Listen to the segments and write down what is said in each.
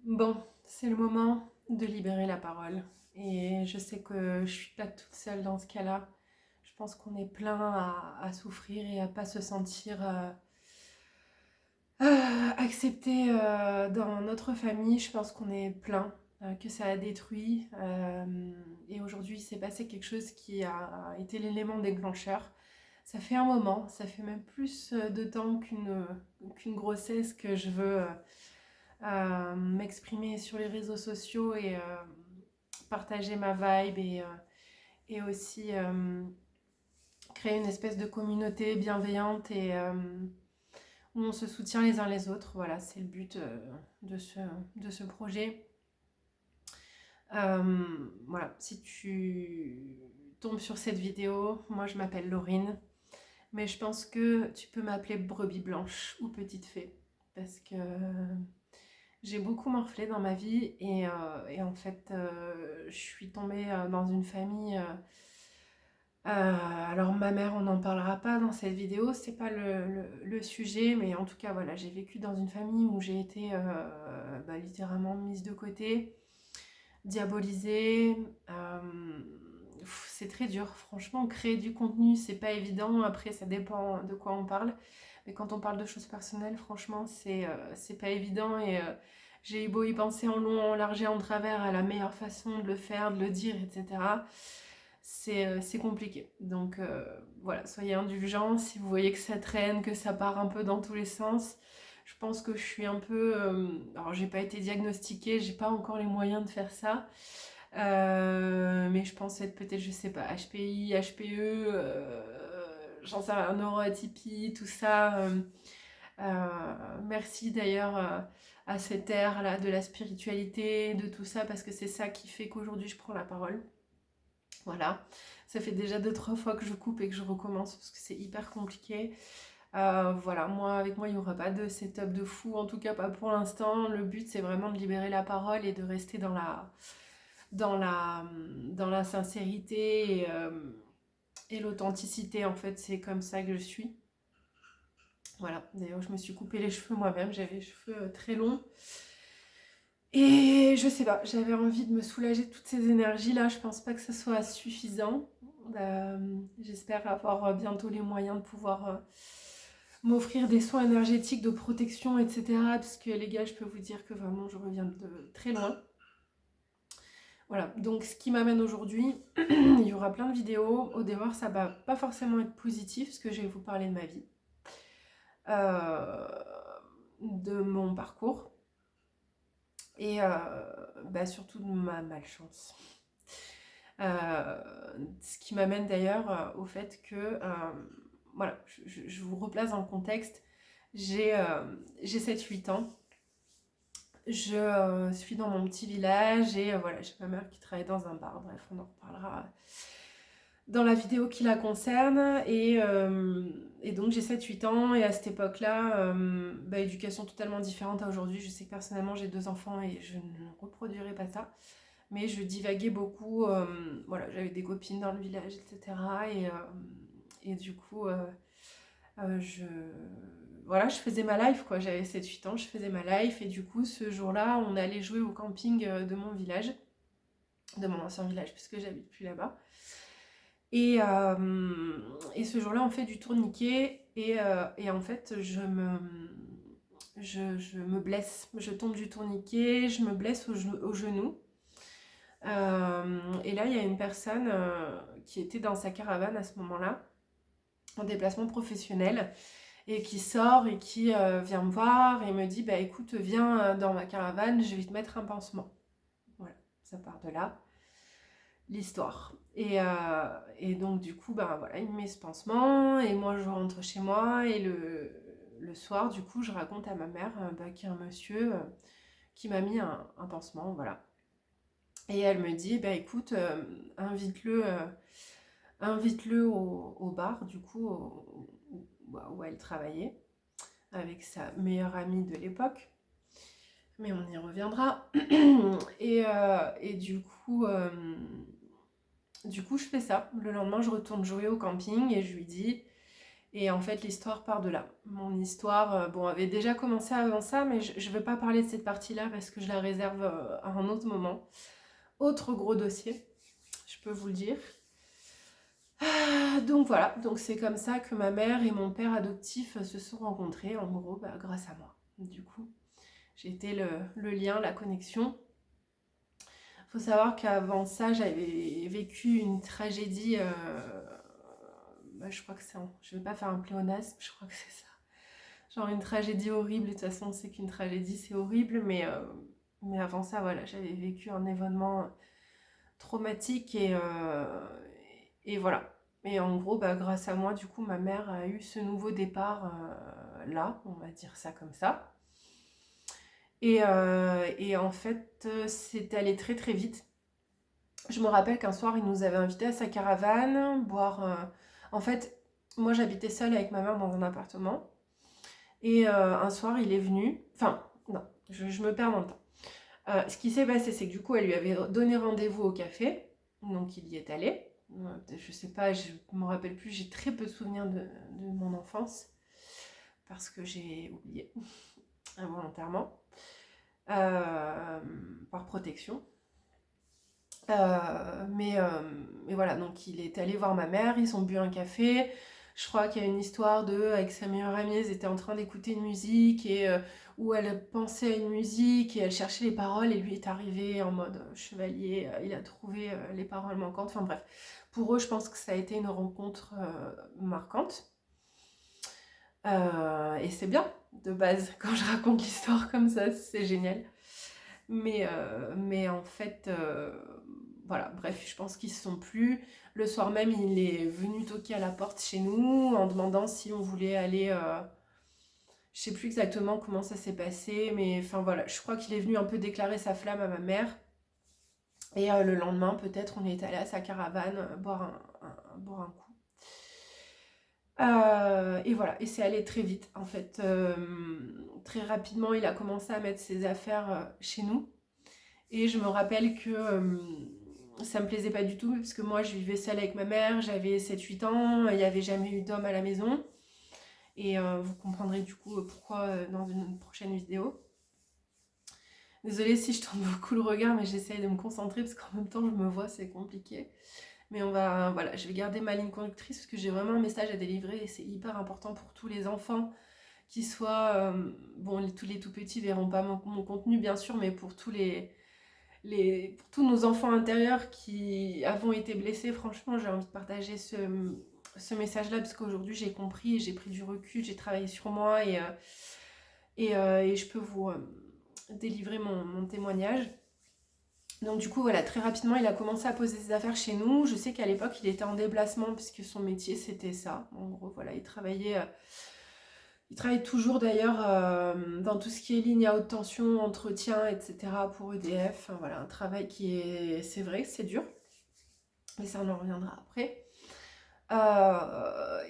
Bon, c'est le moment de libérer la parole. Et je sais que je suis pas toute seule dans ce cas-là. Je pense qu'on est plein à souffrir et à pas se sentir accepté dans notre famille. Je pense qu'on est plein, que ça a détruit. Et aujourd'hui, il s'est passé quelque chose qui a été l'élément déclencheur. Ça fait un moment, ça fait même plus de temps qu'une grossesse que je veux m'exprimer sur les réseaux sociaux et partager ma vibe et aussi créer une espèce de communauté bienveillante et où on se soutient les uns les autres. Voilà, c'est le but de, ce, de ce projet. Voilà, si tu tombes sur cette vidéo, moi je m'appelle Laurine, mais je pense que tu peux m'appeler Brebis Blanche ou Petite Fée parce que j'ai beaucoup morflé dans ma vie et en fait, je suis tombée dans une famille. Alors ma mère, on n'en parlera pas dans cette vidéo, c'est pas le sujet, mais en tout cas voilà, j'ai vécu dans une famille où j'ai été littéralement mise de côté, diabolisée. C'est très dur, franchement, créer du contenu, c'est pas évident. Après, ça dépend de quoi on parle. Mais quand on parle de choses personnelles, franchement, c'est pas évident. Et j'ai eu beau y penser en long, en large et en travers à la meilleure façon de le faire, de le dire, etc. C'est compliqué. Donc voilà, soyez indulgents si vous voyez que ça traîne, que ça part un peu dans tous les sens. Je pense que je suis un peu. Alors, j'ai pas été diagnostiquée, j'ai pas encore les moyens de faire ça. Mais je pense être peut-être, je sais pas, HPI, HPE, j'en sais rien, neuroatypie, tout ça. Merci d'ailleurs à cette ère là de la spiritualité, de tout ça, parce que c'est ça qui fait qu'aujourd'hui je prends la parole. Voilà, ça fait déjà 2-3 fois que je coupe et que je recommence parce que c'est hyper compliqué. Voilà, avec moi il n'y aura pas de setup de fou, en tout cas pas pour l'instant. Le but c'est vraiment de libérer la parole et de rester dans la, dans la sincérité et l'authenticité. En fait, c'est comme ça que je suis. Voilà, d'ailleurs, je me suis coupé les cheveux moi-même, j'avais les cheveux très longs. Et je sais pas, j'avais envie de me soulager de toutes ces énergies-là. Je pense pas que ce soit suffisant. J'espère avoir bientôt les moyens de pouvoir m'offrir des soins énergétiques de protection, etc. Parce que les gars, je peux vous dire que vraiment, je reviens de très loin. Voilà, donc ce qui m'amène aujourd'hui, il y aura plein de vidéos. Au départ, ça va pas forcément être positif, parce que je vais vous parler de ma vie, euh, de mon parcours et surtout de ma malchance. Euh, Ce qui m'amène d'ailleurs au fait que, voilà, je vous replace dans le contexte, j'ai 7-8 ans. Je suis dans mon petit village et voilà, j'ai ma mère qui travaille dans un bar. Bref, on en reparlera dans la vidéo qui la concerne. Et donc j'ai 7-8 ans et à cette époque-là, éducation totalement différente à aujourd'hui. Je sais que personnellement j'ai 2 enfants et je ne reproduirai pas ça. Mais je divaguais beaucoup. Voilà, j'avais des copines dans le village, etc. Et du coup, je... Voilà, je faisais ma life, quoi. J'avais 7-8 ans, je faisais ma life. Et du coup, ce jour-là, on allait jouer au camping de mon village, de mon ancien village, puisque j'habite plus là-bas. Et ce jour-là, on fait du tourniquet. Et en fait, je me blesse. Je tombe du tourniquet, je me blesse au genou. Et là, il y a une personne qui était dans sa caravane à ce moment-là, en déplacement professionnel, et qui sort et qui vient me voir et me dit, bah écoute, viens dans ma caravane, je vais te mettre un pansement. Voilà, ça part de là, l'histoire. Et donc du coup, bah voilà, il me met ce pansement et moi je rentre chez moi et le soir, du coup, je raconte à ma mère qu'il y a un monsieur qui m'a mis un pansement, voilà. Et elle me dit, bah écoute, invite-le au bar, du coup, où elle travaillait, avec sa meilleure amie de l'époque. Mais on y reviendra. Et du coup, je fais ça. Le lendemain, je retourne jouer au camping et je lui dis, Et en fait, l'histoire part de là. Mon histoire, bon, avait déjà commencé avant ça, mais je ne veux pas parler de cette partie-là parce que je la réserve à un autre moment. Autre gros dossier, je peux vous le dire. Donc voilà, donc c'est comme ça que ma mère et mon père adoptif se sont rencontrés, en gros, grâce à moi. Du coup, j'ai été le lien, la connexion. Il faut savoir qu'avant ça, j'avais vécu une tragédie. Je crois que c'est. Je ne vais pas faire un pléonasme, je crois que c'est ça. Genre une tragédie horrible. De toute façon, on sait qu'une tragédie, c'est horrible. Mais avant ça, voilà, j'avais vécu un événement traumatique et voilà. Et en gros, grâce à moi, du coup, ma mère a eu ce nouveau départ là, on va dire ça comme ça. Et en fait, c'est allé très très vite. Je me rappelle qu'un soir, il nous avait invités à sa caravane, boire. En fait, moi, j'habitais seule avec ma mère dans un appartement. Et un soir, il est venu. Enfin, non, je me perds dans le temps. Ce qui s'est passé, c'est que du coup, elle lui avait donné rendez-vous au café. Donc, il y est allé. Je sais pas, je me rappelle plus. J'ai très peu de souvenirs de mon enfance. Parce que j'ai oublié involontairement. Par protection. Mais voilà, donc il est allé voir ma mère, ils ont bu un café. Je crois qu'il y a une histoire avec sa meilleure amie, ils étaient en train d'écouter une musique et où elle pensait à une musique et elle cherchait les paroles et lui est arrivé en mode chevalier, il a trouvé les paroles manquantes. Enfin bref, pour eux, je pense que ça a été une rencontre marquante. Et c'est bien, de base, quand je raconte l'histoire comme ça, c'est génial. Mais en fait, voilà, bref, je pense qu'ils se sont plus. Le soir même, il est venu toquer à la porte chez nous en demandant si on voulait aller. Je sais plus exactement comment ça s'est passé, mais enfin voilà, je crois qu'il est venu un peu déclarer sa flamme à ma mère. Et le lendemain, peut-être, on est allé à sa caravane boire un coup. Et voilà, et c'est allé très vite en fait. Très rapidement, il a commencé à mettre ses affaires chez nous. Et je me rappelle que ça me plaisait pas du tout, parce que moi je vivais seule avec ma mère, j'avais 7-8 ans, il n'y avait jamais eu d'homme à la maison. Et vous comprendrez du coup pourquoi dans une prochaine vidéo. Désolée si je tourne beaucoup le regard, mais j'essaye de me concentrer parce qu'en même temps je me vois, c'est compliqué. Mais voilà, je vais garder ma ligne conductrice parce que j'ai vraiment un message à délivrer et c'est hyper important pour tous les enfants qui soient, bon, tous les tout petits verront pas mon contenu bien sûr, mais pour tous pour tous nos enfants intérieurs qui avons été blessés, franchement, j'ai envie de partager ce message-là parce qu'aujourd'hui j'ai compris, j'ai pris du recul, j'ai travaillé sur moi et je peux vous délivrer mon témoignage. Donc du coup, voilà, très rapidement, il a commencé à poser ses affaires chez nous. Je sais qu'à l'époque, il était en déplacement puisque son métier, c'était ça. En gros, voilà, il travaillait... Il travaille toujours d'ailleurs dans tout ce qui est ligne à haute tension, entretien, etc. pour EDF. Enfin, voilà, un travail qui est, c'est vrai, c'est dur, mais ça on en reviendra après.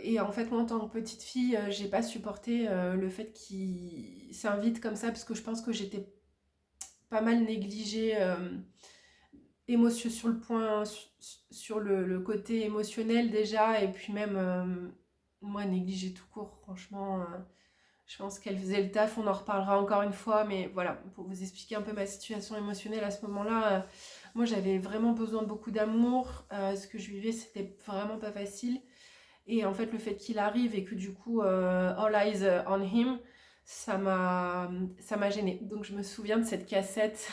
Et en fait, moi en tant que petite fille, j'ai pas supporté le fait qu'il s'invite comme ça parce que je pense que j'étais pas mal négligée sur le point, sur le côté émotionnel déjà, et puis même moi négligée tout court, franchement. Je pense qu'elle faisait le taf, on en reparlera encore une fois, mais voilà, pour vous expliquer un peu ma situation émotionnelle à ce moment-là, moi j'avais vraiment besoin de beaucoup d'amour, ce que je vivais c'était vraiment pas facile, et en fait le fait qu'il arrive et que du coup all eyes on him, ça m'a gênée. Donc je me souviens de cette cassette,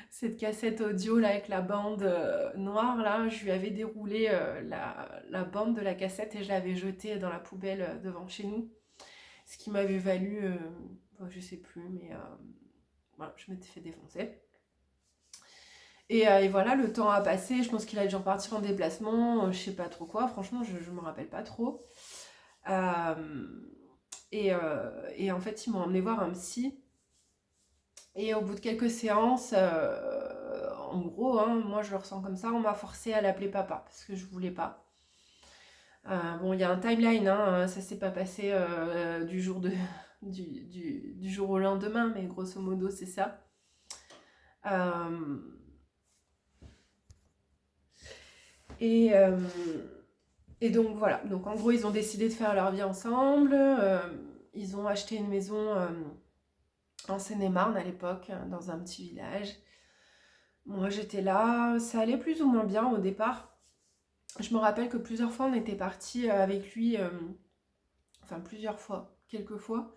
cette cassette audio là avec la bande noire là, je lui avais déroulé la bande de la cassette et je l'avais jetée dans la poubelle devant chez nous. Ce qui m'avait valu, je sais plus, mais voilà, je m'étais fait défoncer. Et voilà, le temps a passé, je pense qu'il a dû repartir en déplacement, je sais pas trop quoi, franchement, je me rappelle pas trop. Euh, et en fait, ils m'ont emmené voir un psy. Et au bout de quelques séances, en gros, hein, moi je le ressens comme ça, on m'a forcé à l'appeler papa, parce que je voulais pas. Bon, il y a un timeline, hein, ça s'est pas passé du jour du jour au lendemain, mais grosso modo, c'est ça. Euh, et, euh, Et donc voilà, donc en gros ils ont décidé de faire leur vie ensemble, ils ont acheté une maison en Seine-et-Marne à l'époque, dans un petit village. Moi j'étais là, ça allait plus ou moins bien au départ. Je me rappelle que plusieurs fois on était partis avec lui, enfin plusieurs fois, quelques fois.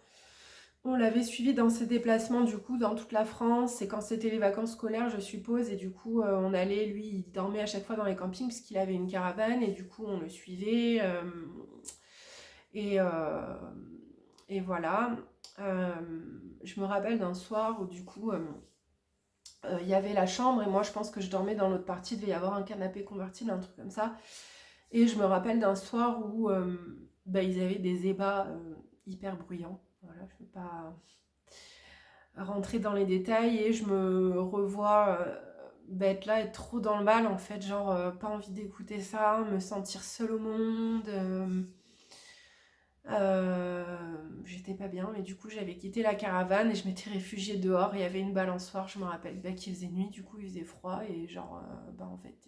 On l'avait suivi dans ses déplacements du coup dans toute la France et quand c'était les vacances scolaires je suppose et du coup on allait, lui il dormait à chaque fois dans les campings parce qu'il avait une caravane et du coup on le suivait et, euh, et voilà. Euh, je me rappelle d'un soir où du coup il y avait la chambre et moi je pense que je dormais dans l'autre partie, il devait y avoir un canapé convertible, un truc comme ça. Et je me rappelle d'un soir où ils avaient des ébats hyper bruyants. Voilà, je ne vais pas rentrer dans les détails et je me revois être là, être trop dans le mal en fait, genre pas envie d'écouter ça, me sentir seule au monde. J'étais pas bien, mais du coup j'avais quitté la caravane et je m'étais réfugiée dehors. Il y avait une balançoire, je me rappelle qu'il faisait nuit, du coup il faisait froid et genre en fait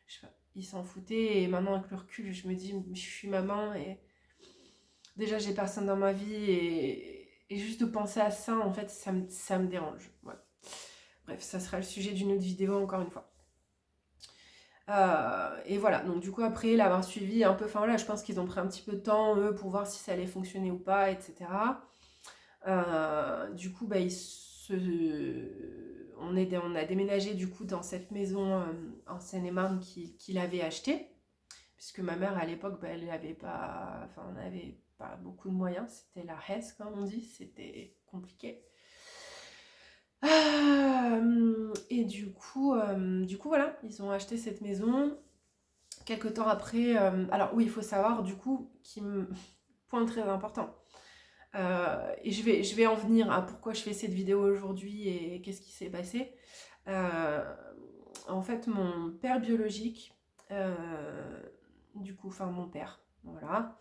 je sais pas, il s'en foutait et maintenant avec le recul je me dis je suis maman et déjà j'ai personne dans ma vie et juste de penser à ça en fait ça me dérange. Ouais. Bref, ça sera le sujet d'une autre vidéo encore une fois. Et voilà, donc du coup après l'avoir suivi un peu, enfin voilà, je pense qu'ils ont pris un petit peu de temps eux pour voir si ça allait fonctionner ou pas, etc. Du coup on a déménagé du coup dans cette maison en Seine-et-Marne qu'il avait achetée, puisque ma mère à l'époque elle n'avait pas, enfin on n'avait pas beaucoup de moyens, c'était la Hesse comme on dit, c'était compliqué. Et du coup voilà, ils ont acheté cette maison. Quelques temps après, alors oui, il faut savoir du coup, point très important. Et je vais en venir à pourquoi je fais cette vidéo aujourd'hui et qu'est-ce qui s'est passé. Euh, En fait, mon père biologique, du coup, enfin mon père, voilà.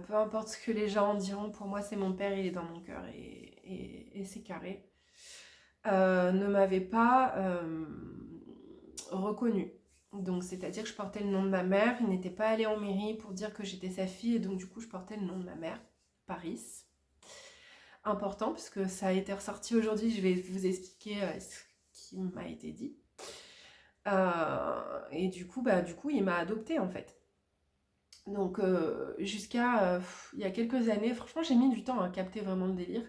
Peu importe ce que les gens diront, pour moi c'est mon père, il est dans mon cœur et c'est carré. Ne m'avait pas reconnue. Donc c'est-à-dire que je portais le nom de ma mère, il n'était pas allé en mairie pour dire que j'étais sa fille et donc du coup je portais le nom de ma mère, Paris. Important puisque ça a été ressorti aujourd'hui, je vais vous expliquer ce qui m'a été dit. Et du coup il m'a adoptée en fait. Donc jusqu'à il y a quelques années, franchement j'ai mis du temps à capter vraiment le délire.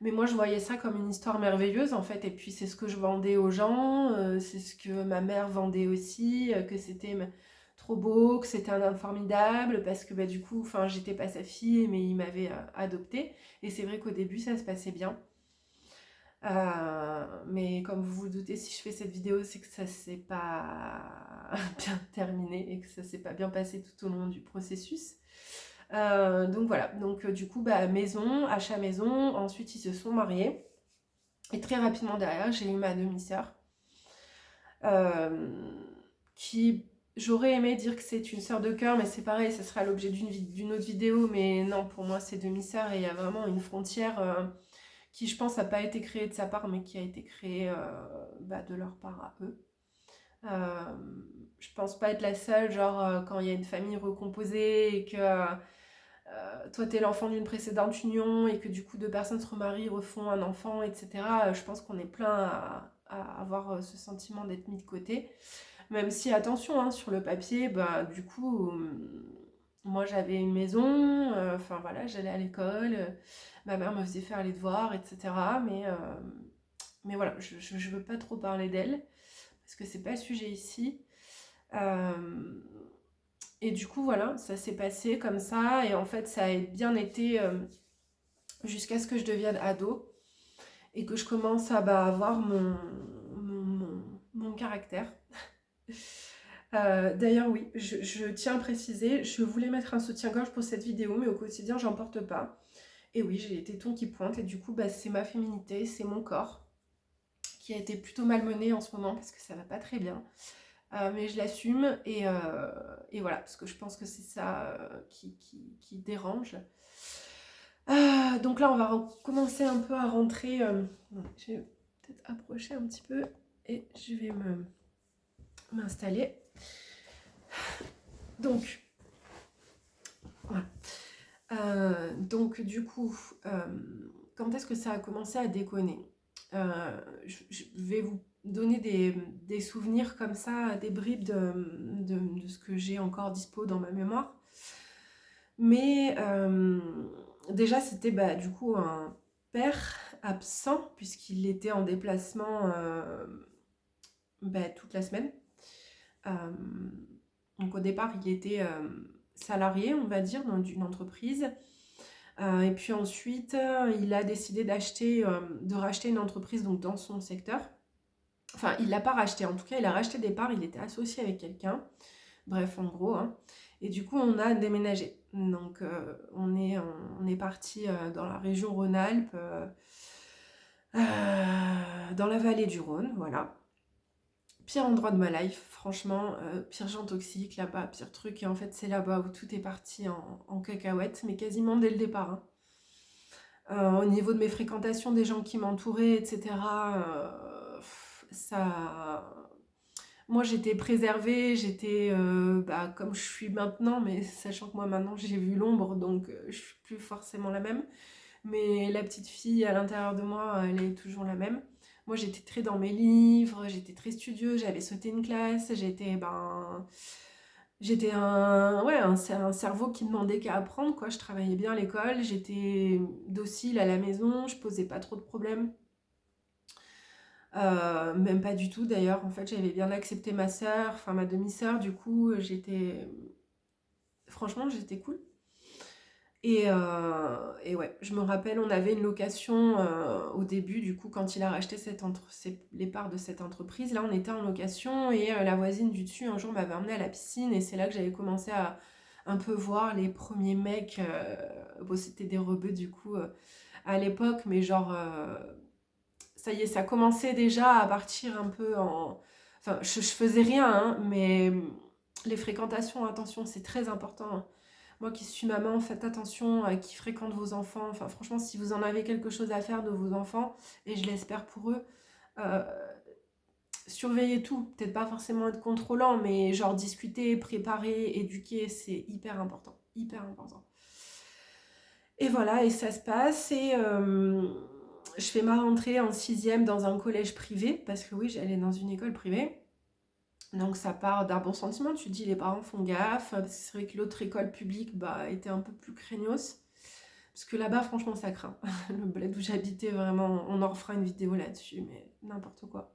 Mais moi je voyais ça comme une histoire merveilleuse en fait, et puis c'est ce que je vendais aux gens, c'est ce que ma mère vendait aussi, que c'était trop beau, que c'était un homme formidable, parce que du coup, enfin j'étais pas sa fille, mais il m'avait adoptée, et c'est vrai qu'au début ça se passait bien. Mais comme vous vous doutez, si je fais cette vidéo, c'est que ça s'est pas bien terminé et que ça s'est pas bien passé tout au long du processus. Donc voilà, donc du coup maison, achat maison, ensuite ils se sont mariés et très rapidement derrière j'ai eu ma demi-sœur qui j'aurais aimé dire que c'est une sœur de cœur mais c'est pareil, ça sera l'objet d'une autre vidéo, mais non, pour moi c'est demi-sœur et il y a vraiment une frontière qui je pense n'a pas été créée de sa part mais qui a été créée de leur part à eux. Je pense pas être la seule, genre quand il y a une famille recomposée et que toi t'es l'enfant d'une précédente union et que du coup deux personnes se remarient, refont un enfant, etc. Je pense qu'on est plein à avoir ce sentiment d'être mis de côté. Même si, attention, hein, sur le papier, du coup, moi j'avais une maison, enfin voilà, j'allais à l'école, ma mère me faisait faire les devoirs, etc. Mais voilà, je veux pas trop parler d'elle, parce que c'est pas le sujet ici. Et du coup, voilà, ça s'est passé comme ça. Et en fait, ça a bien été jusqu'à ce que je devienne ado et que je commence à avoir mon caractère. D'ailleurs, oui, je tiens à préciser, je voulais mettre un soutien-gorge pour cette vidéo, mais au quotidien, j'en porte pas. Et oui, j'ai les tétons qui pointent et du coup, c'est ma féminité, c'est mon corps qui a été plutôt malmené en ce moment parce que ça va pas très bien. Mais je l'assume et voilà, parce que je pense que c'est ça qui dérange. Donc là, on va commencer un peu à rentrer. Je vais peut-être approcher un petit peu et je vais m'installer. Donc, voilà. Donc du coup, quand est-ce que ça a commencé à déconner? Je vais vous donner des souvenirs comme ça, des bribes de ce que j'ai encore dispo dans ma mémoire. Mais déjà, c'était du coup un père absent, puisqu'il était en déplacement toute la semaine. Donc au départ, il était salarié, on va dire, dans une entreprise. Et puis ensuite, il a décidé de racheter une entreprise donc, dans son secteur. Enfin, il ne l'a pas racheté, en tout cas, il a racheté des parts, il était associé avec quelqu'un. Bref, en gros. Hein. Et du coup, on a déménagé. Donc, on est parti dans la région Rhône-Alpes, dans la vallée du Rhône, voilà. Pire endroit de ma life, franchement, pire gens toxiques là-bas, pire truc. Et en fait, c'est là-bas où tout est parti en cacahuète, mais quasiment dès le départ. Hein. Au niveau de mes fréquentations, des gens qui m'entouraient, etc., ça... Moi, j'étais préservée, j'étais comme je suis maintenant, mais sachant que moi, maintenant, j'ai vu l'ombre, donc je suis plus forcément la même. Mais la petite fille à l'intérieur de moi, elle est toujours la même. Moi, j'étais très dans mes livres, j'étais très studieuse, j'avais sauté une classe, j'étais un cerveau qui demandait qu'à apprendre, quoi. Je travaillais bien à l'école, j'étais docile à la maison, je posais pas trop de problèmes. Même pas du tout d'ailleurs, en fait j'avais bien accepté ma sœur, enfin ma demi-sœur, du coup franchement j'étais cool. Et ouais, je me rappelle, on avait une location au début, du coup, quand il a racheté les parts de cette entreprise. Là, on était en location et la voisine du dessus, un jour, m'avait emmenée à la piscine et c'est là que j'avais commencé à un peu voir les premiers mecs. Bon, c'était des rebeux, du coup, à l'époque, mais genre, ça y est, ça commençait déjà à partir un peu en... Enfin, je faisais rien, hein, mais les fréquentations, attention, c'est très important. Hein. Moi qui suis maman, faites attention à qui fréquente vos enfants. Enfin, franchement, si vous en avez quelque chose à faire de vos enfants, et je l'espère pour eux, euh, surveillez tout. Peut-être pas forcément être contrôlant, mais genre discuter, préparer, éduquer, c'est hyper important. Hyper important. Et voilà, et ça se passe. Et je fais ma rentrée en 6e dans un collège privé, parce que oui, j'allais dans une école privée. Donc ça part d'un bon sentiment, tu te dis les parents font gaffe, parce que c'est vrai que l'autre école publique était un peu plus craignos. Parce que là-bas, franchement, ça craint. Le bled où j'habitais, vraiment, on en refera une vidéo là-dessus, mais n'importe quoi.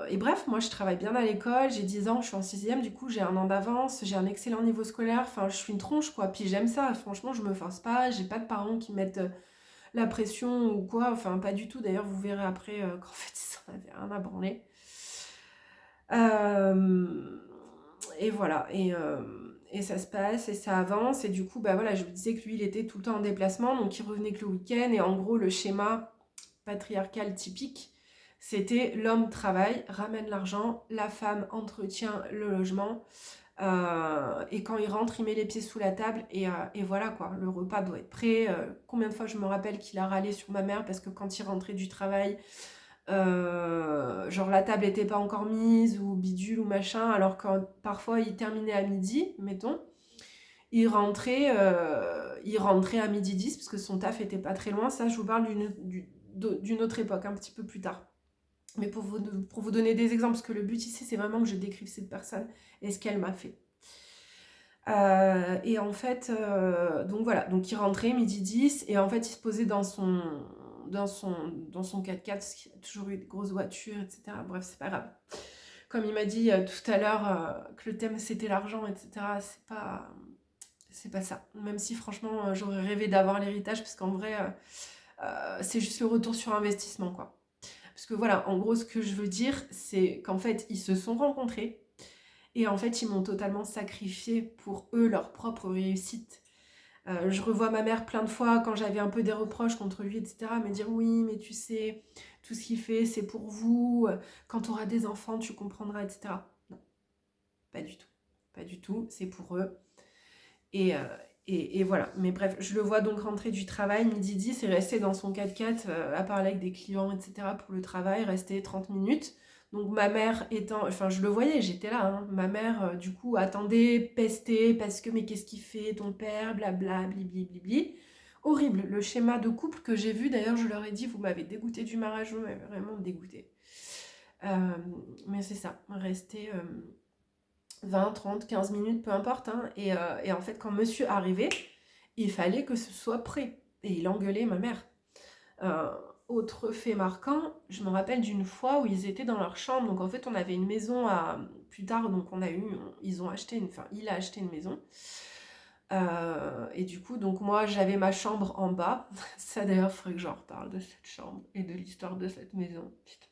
Et bref, moi je travaille bien à l'école, j'ai 10 ans, je suis en 6e, du coup j'ai un an d'avance, j'ai un excellent niveau scolaire, enfin je suis une tronche quoi, puis j'aime ça, franchement je me force pas, j'ai pas de parents qui mettent la pression ou quoi, enfin pas du tout, d'ailleurs vous verrez après qu'en fait ils en avaient rien à branler. Et voilà, et ça se passe et ça avance, et du coup, voilà, je vous disais que lui, il était tout le temps en déplacement, donc il revenait que le week-end, et en gros, le schéma patriarcal typique, c'était l'homme travaille, ramène l'argent, la femme entretient le logement, et quand il rentre, il met les pieds sous la table, et voilà quoi, le repas doit être prêt. Combien de fois je me rappelle qu'il a râlé sur ma mère parce que quand il rentrait du travail, genre la table n'était pas encore mise ou bidule ou machin, alors que parfois il terminait à midi, mettons, il rentrait à midi 10 parce que son taf était pas très loin. Ça, je vous parle d'une autre époque, un petit peu plus tard. Mais pour vous donner des exemples, parce que le but ici, c'est vraiment que je décrive cette personne et ce qu'elle m'a fait. Et en fait, donc voilà, donc il rentrait midi 10 et en fait, il se posait dans son 4x4, parce qu'il a toujours eu des grosses voitures, etc. Bref, c'est pas grave. Comme il m'a dit tout à l'heure que le thème c'était l'argent, etc. C'est pas ça. Même si franchement j'aurais rêvé d'avoir l'héritage, parce qu'en vrai c'est juste le retour sur investissement quoi. Parce que voilà, en gros ce que je veux dire c'est qu'en fait ils se sont rencontrés et en fait ils m'ont totalement sacrifié pour eux leur propre réussite. Je revois ma mère plein de fois quand j'avais un peu des reproches contre lui, etc. Me dire oui, mais tu sais, tout ce qu'il fait, c'est pour vous. Quand tu auras des enfants, tu comprendras, etc. Non, pas du tout. Pas du tout, c'est pour eux. Et voilà. Mais bref, je le vois donc rentrer du travail, midi 10, et rester dans son 4x4 à parler avec des clients, etc. pour le travail, rester 30 minutes. Donc ma mère étant, enfin je le voyais, j'étais là, hein. Ma mère du coup attendait, pestait, parce que mais qu'est-ce qu'il fait ton père, blabla, blibli, blibli. Horrible, le schéma de couple que j'ai vu, d'ailleurs je leur ai dit, vous m'avez dégoûté du mariage, vous m'avez vraiment dégoûté. Mais c'est ça, rester 20, 30, 15 minutes, peu importe, hein. Et en fait quand monsieur arrivait, il fallait que ce soit prêt. Et il engueulait ma mère. Euh, Autre fait marquant, je me rappelle d'une fois où ils étaient dans leur chambre. Donc en fait, on avait une maison à plus tard, donc ils ont acheté enfin, il a acheté une maison. Et du coup, donc moi, j'avais ma chambre en bas. Ça d'ailleurs, il faudrait que j'en reparle de cette chambre et de l'histoire de cette maison. Putain.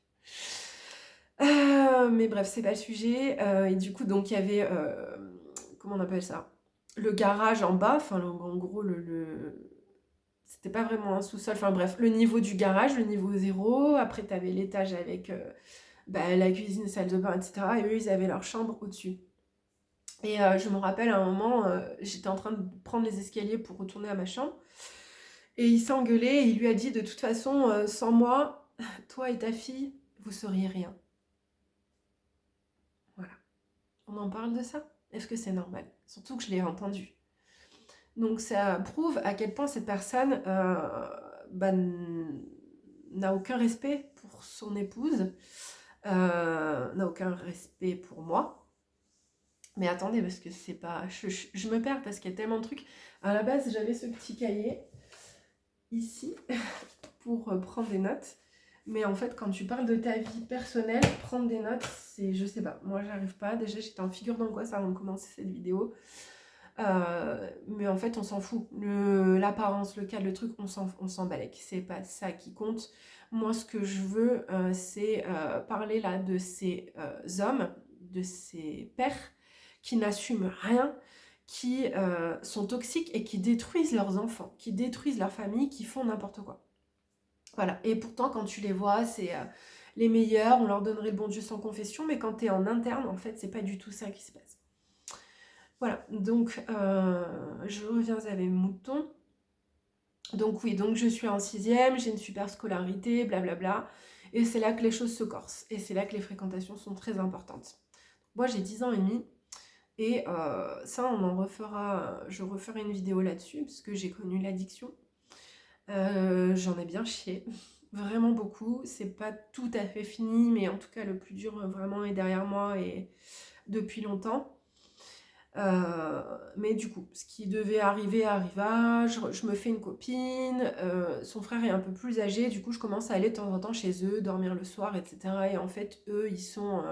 Mais bref, c'est pas le sujet. Et du coup, donc il y avait, comment on appelle ça? Le garage en bas. Enfin, en gros, c'était pas vraiment un sous-sol, enfin bref, le niveau du garage, le niveau 0. Après, tu avais l'étage avec la cuisine, salle de bain, etc. Et eux, ils avaient leur chambre au-dessus. Et je me rappelle à un moment, j'étais en train de prendre les escaliers pour retourner à ma chambre. Et il s'est engueulé et il lui a dit, de toute façon, sans moi, toi et ta fille, vous seriez rien. Voilà. On en parle de ça? Est-ce que c'est normal? Surtout que je l'ai entendu. Donc ça prouve à quel point cette personne n'a aucun respect pour son épouse, n'a aucun respect pour moi. Mais attendez, parce que c'est pas... Je me perds parce qu'il y a tellement de trucs. À la base, j'avais ce petit cahier ici pour prendre des notes. Mais en fait, quand tu parles de ta vie personnelle, prendre des notes, c'est... Je sais pas, moi j'arrive pas. Déjà, j'étais en figure d'angoisse avant de commencer cette vidéo. Mais en fait, on s'en fout. L'apparence, le cadre, le truc, on s'en balèque. C'est pas ça qui compte. Moi, ce que je veux, c'est parler là de ces hommes, de ces pères qui n'assument rien, qui sont toxiques et qui détruisent leurs enfants, qui détruisent leur famille, qui font n'importe quoi. Voilà. Et pourtant, quand tu les vois, c'est les meilleurs, on leur donnerait le bon Dieu sans confession, mais quand tu es en interne, en fait, c'est pas du tout ça qui se passe. Voilà, donc je reviens à mes moutons. Donc oui, donc je suis en 6e, j'ai une super scolarité, blablabla. Et c'est là que les choses se corsent. Et c'est là que les fréquentations sont très importantes. Moi j'ai 10 ans et demi. Et ça, je referai une vidéo là-dessus, parce que j'ai connu l'addiction. J'en ai bien chié. Vraiment beaucoup. C'est pas tout à fait fini, mais en tout cas le plus dur vraiment est derrière moi et depuis longtemps. Mais du coup, ce qui devait arriver arriva, je me fais une copine, son frère est un peu plus âgé, du coup je commence à aller de temps en temps chez eux, dormir le soir, etc. Et en fait, eux, ils sont...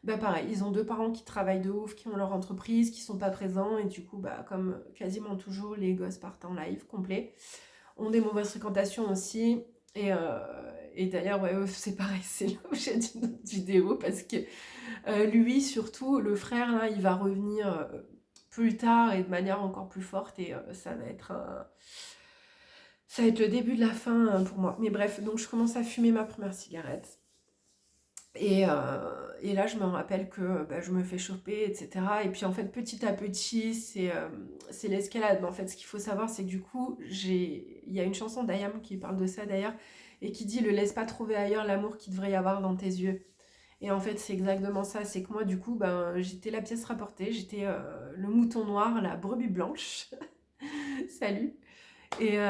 pareil, ils ont 2 parents qui travaillent de ouf, qui ont leur entreprise, qui sont pas présents, et du coup, comme quasiment toujours, les gosses partent en live complet, ont des mauvaises fréquentations aussi, et d'ailleurs, ouais, c'est pareil, c'est l'objet d'une autre vidéo, parce que lui, surtout, le frère, là, il va revenir plus tard et de manière encore plus forte. Et ça va être le début de la fin pour moi. Mais bref, donc je commence à fumer ma première cigarette. Et là, je me rappelle que je me fais choper, etc. Et puis, en fait, petit à petit, c'est l'escalade. Mais en fait, ce qu'il faut savoir, c'est que du coup, il y a une chanson d'Ayam qui parle de ça, d'ailleurs, et qui dit « Ne laisse pas trouver ailleurs l'amour qu'il devrait y avoir dans tes yeux ». Et en fait, c'est exactement ça. C'est que moi, du coup, j'étais la pièce rapportée. J'étais le mouton noir, la brebis blanche. Salut. Et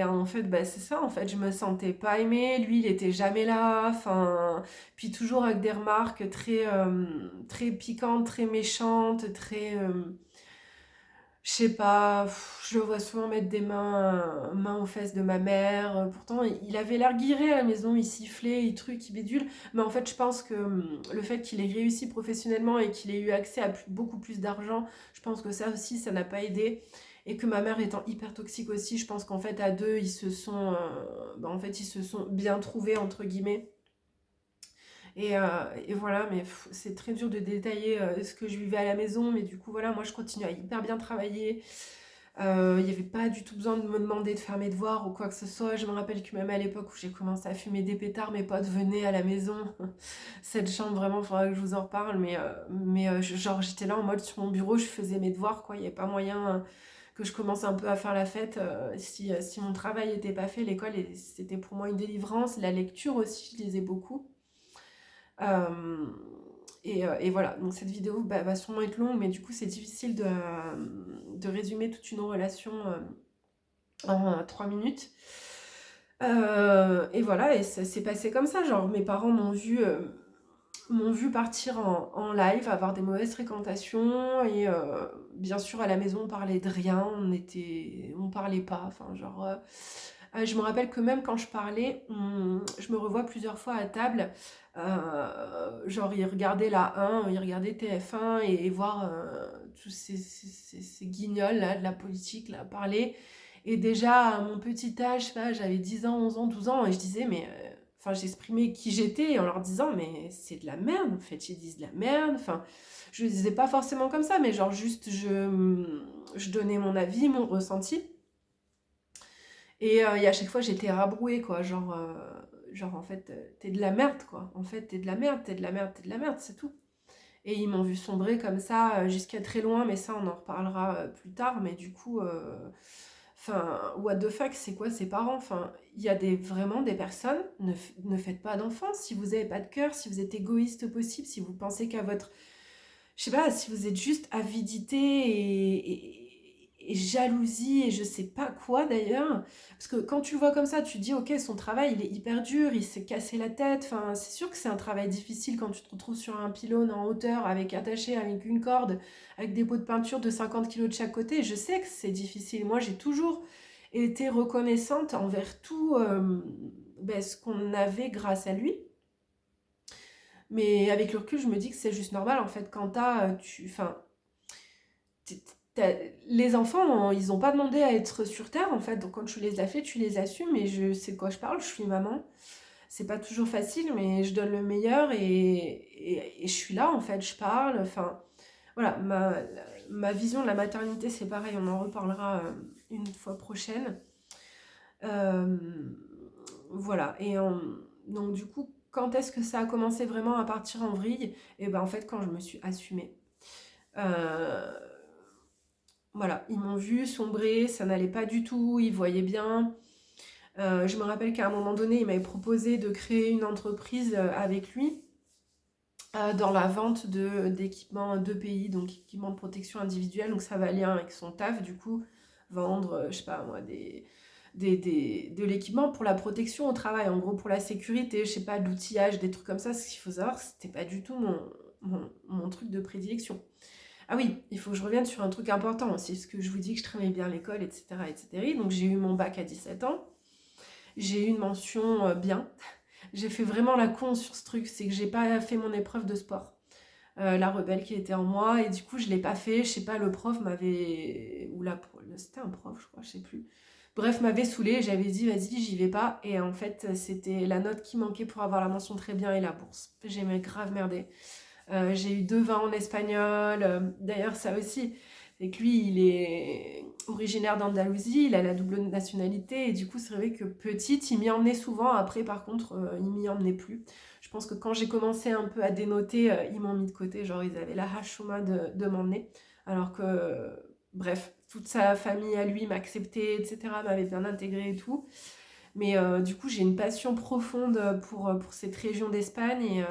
en fait, c'est ça. En fait, je me sentais pas aimée. Lui, il était jamais là. Enfin, puis toujours avec des remarques très, très piquantes, très méchantes, très... je sais pas, je le vois souvent mettre des mains aux fesses de ma mère. Pourtant, il avait l'air guiré à la maison, il sifflait, il truc, il bidule. Mais en fait, je pense que le fait qu'il ait réussi professionnellement et qu'il ait eu accès à beaucoup plus d'argent, je pense que ça aussi, ça n'a pas aidé. Et que ma mère étant hyper toxique aussi, je pense qu'en fait, à deux, ils se sont bien trouvés, entre guillemets. Et voilà, mais c'est très dur de détailler ce que je vivais à la maison, mais du coup, voilà, moi je continue à hyper bien travailler. Il n'y avait pas du tout besoin de me demander de faire mes devoirs ou quoi que ce soit. Je me rappelle que même à l'époque où j'ai commencé à fumer des pétards, mes potes venaient à la maison. Cette chambre, vraiment, il faudra que je vous en reparle, mais genre j'étais là en mode sur mon bureau, je faisais mes devoirs, quoi. Il n'y avait pas moyen que je commence un peu à faire la fête. Si mon travail n'était pas fait, l'école, c'était pour moi une délivrance. La lecture aussi, je lisais beaucoup. Et voilà, donc cette vidéo va sûrement être longue, mais du coup c'est difficile de résumer toute une relation en 3 minutes. Et voilà, et ça s'est passé comme ça, genre mes parents m'ont vu partir en live, avoir des mauvaises fréquentations, et bien sûr à la maison on parlait de rien, on parlait pas, enfin genre... je me rappelle que même quand je parlais, je me revois plusieurs fois à table, genre ils regardaient la 1, ils regardaient TF1 et voir tous ces guignols là de la politique là parler. Et déjà à mon petit âge, je sais pas, j'avais 10 ans, 11 ans, 12 ans, et je disais mais... Enfin, j'exprimais qui j'étais en leur disant mais c'est de la merde, en fait, ils disent de la merde. Enfin, je le disais pas forcément comme ça, mais genre juste je donnais mon avis, mon ressenti. Et à chaque fois, j'étais rabrouée, quoi. Genre en fait, t'es de la merde, quoi. En fait, t'es de la merde, t'es de la merde, t'es de la merde, c'est tout. Et ils m'ont vu sombrer comme ça jusqu'à très loin, mais ça, on en reparlera plus tard. Mais du coup, enfin, what the fuck, c'est quoi ces parents? Enfin, il y a vraiment des personnes, ne faites pas d'enfants si vous n'avez pas de cœur, si vous êtes égoïste possible, si vous pensez qu'à votre... Je sais pas, si vous êtes juste avidité et jalousie et je sais pas quoi d'ailleurs. Parce que quand tu le vois comme ça, tu te dis, ok, son travail, il est hyper dur, il s'est cassé la tête. Enfin, c'est sûr que c'est un travail difficile quand tu te retrouves sur un pylône en hauteur, attaché avec une corde, avec des pots de peinture de 50 kilos de chaque côté. Je sais que c'est difficile. Moi, j'ai toujours été reconnaissante envers tout ce qu'on avait grâce à lui. Mais avec le recul, je me dis que c'est juste normal, en fait, quand enfin, les enfants, ils n'ont pas demandé à être sur Terre, en fait, donc quand tu les as fait, tu les assumes, et je sais de quoi je parle, je suis maman. C'est pas toujours facile, mais je donne le meilleur, et je suis là, en fait, je parle, enfin, voilà, ma vision de la maternité, c'est pareil, on en reparlera une fois prochaine. Euh, voilà, donc du coup, quand est-ce que ça a commencé vraiment à partir en vrille? Et ben en fait, quand je me suis assumée. Euh, voilà, ils m'ont vu sombrer, ça n'allait pas du tout, ils voyaient bien. Je me rappelle qu'à un moment donné, il m'avait proposé de créer une entreprise avec lui dans la vente d'équipements d'EPI, donc équipements de protection individuelle. Donc ça va lien avec son taf, du coup, vendre, je sais pas moi, de l'équipement pour la protection au travail, en gros pour la sécurité, je sais pas, de l'outillage, des trucs comme ça. Ce qu'il faut savoir, c'était pas du tout mon truc de prédilection. Ah oui, il faut que je revienne sur un truc important aussi, parce que je vous dis que je travaillais bien à l'école, etc., etc. Donc j'ai eu mon bac à 17 ans, j'ai eu une mention bien. J'ai fait vraiment la con sur ce truc, c'est que j'ai pas fait mon épreuve de sport. La rebelle qui était en moi, et du coup je l'ai pas fait, je sais pas, le prof m'avait... C'était un prof, je crois, je sais plus. Bref, m'avait saoulée, j'avais dit vas-y, j'y vais pas, et en fait c'était la note qui manquait pour avoir la mention très bien et la bourse. J'ai grave merdé. J'ai eu 2 20 en espagnol. D'ailleurs, ça aussi, c'est que lui, il est originaire d'Andalousie, il a la double nationalité, et du coup, c'est vrai que petite, il m'y emmenait souvent. Après, par contre, il m'y emmenait plus. Je pense que quand j'ai commencé un peu à dénoter, ils m'ont mis de côté, genre ils avaient la hachouma de m'emmener. Alors que, bref, toute sa famille à lui m'acceptait, etc., m'avait bien intégré et tout. Mais du coup, j'ai une passion profonde pour cette région d'Espagne,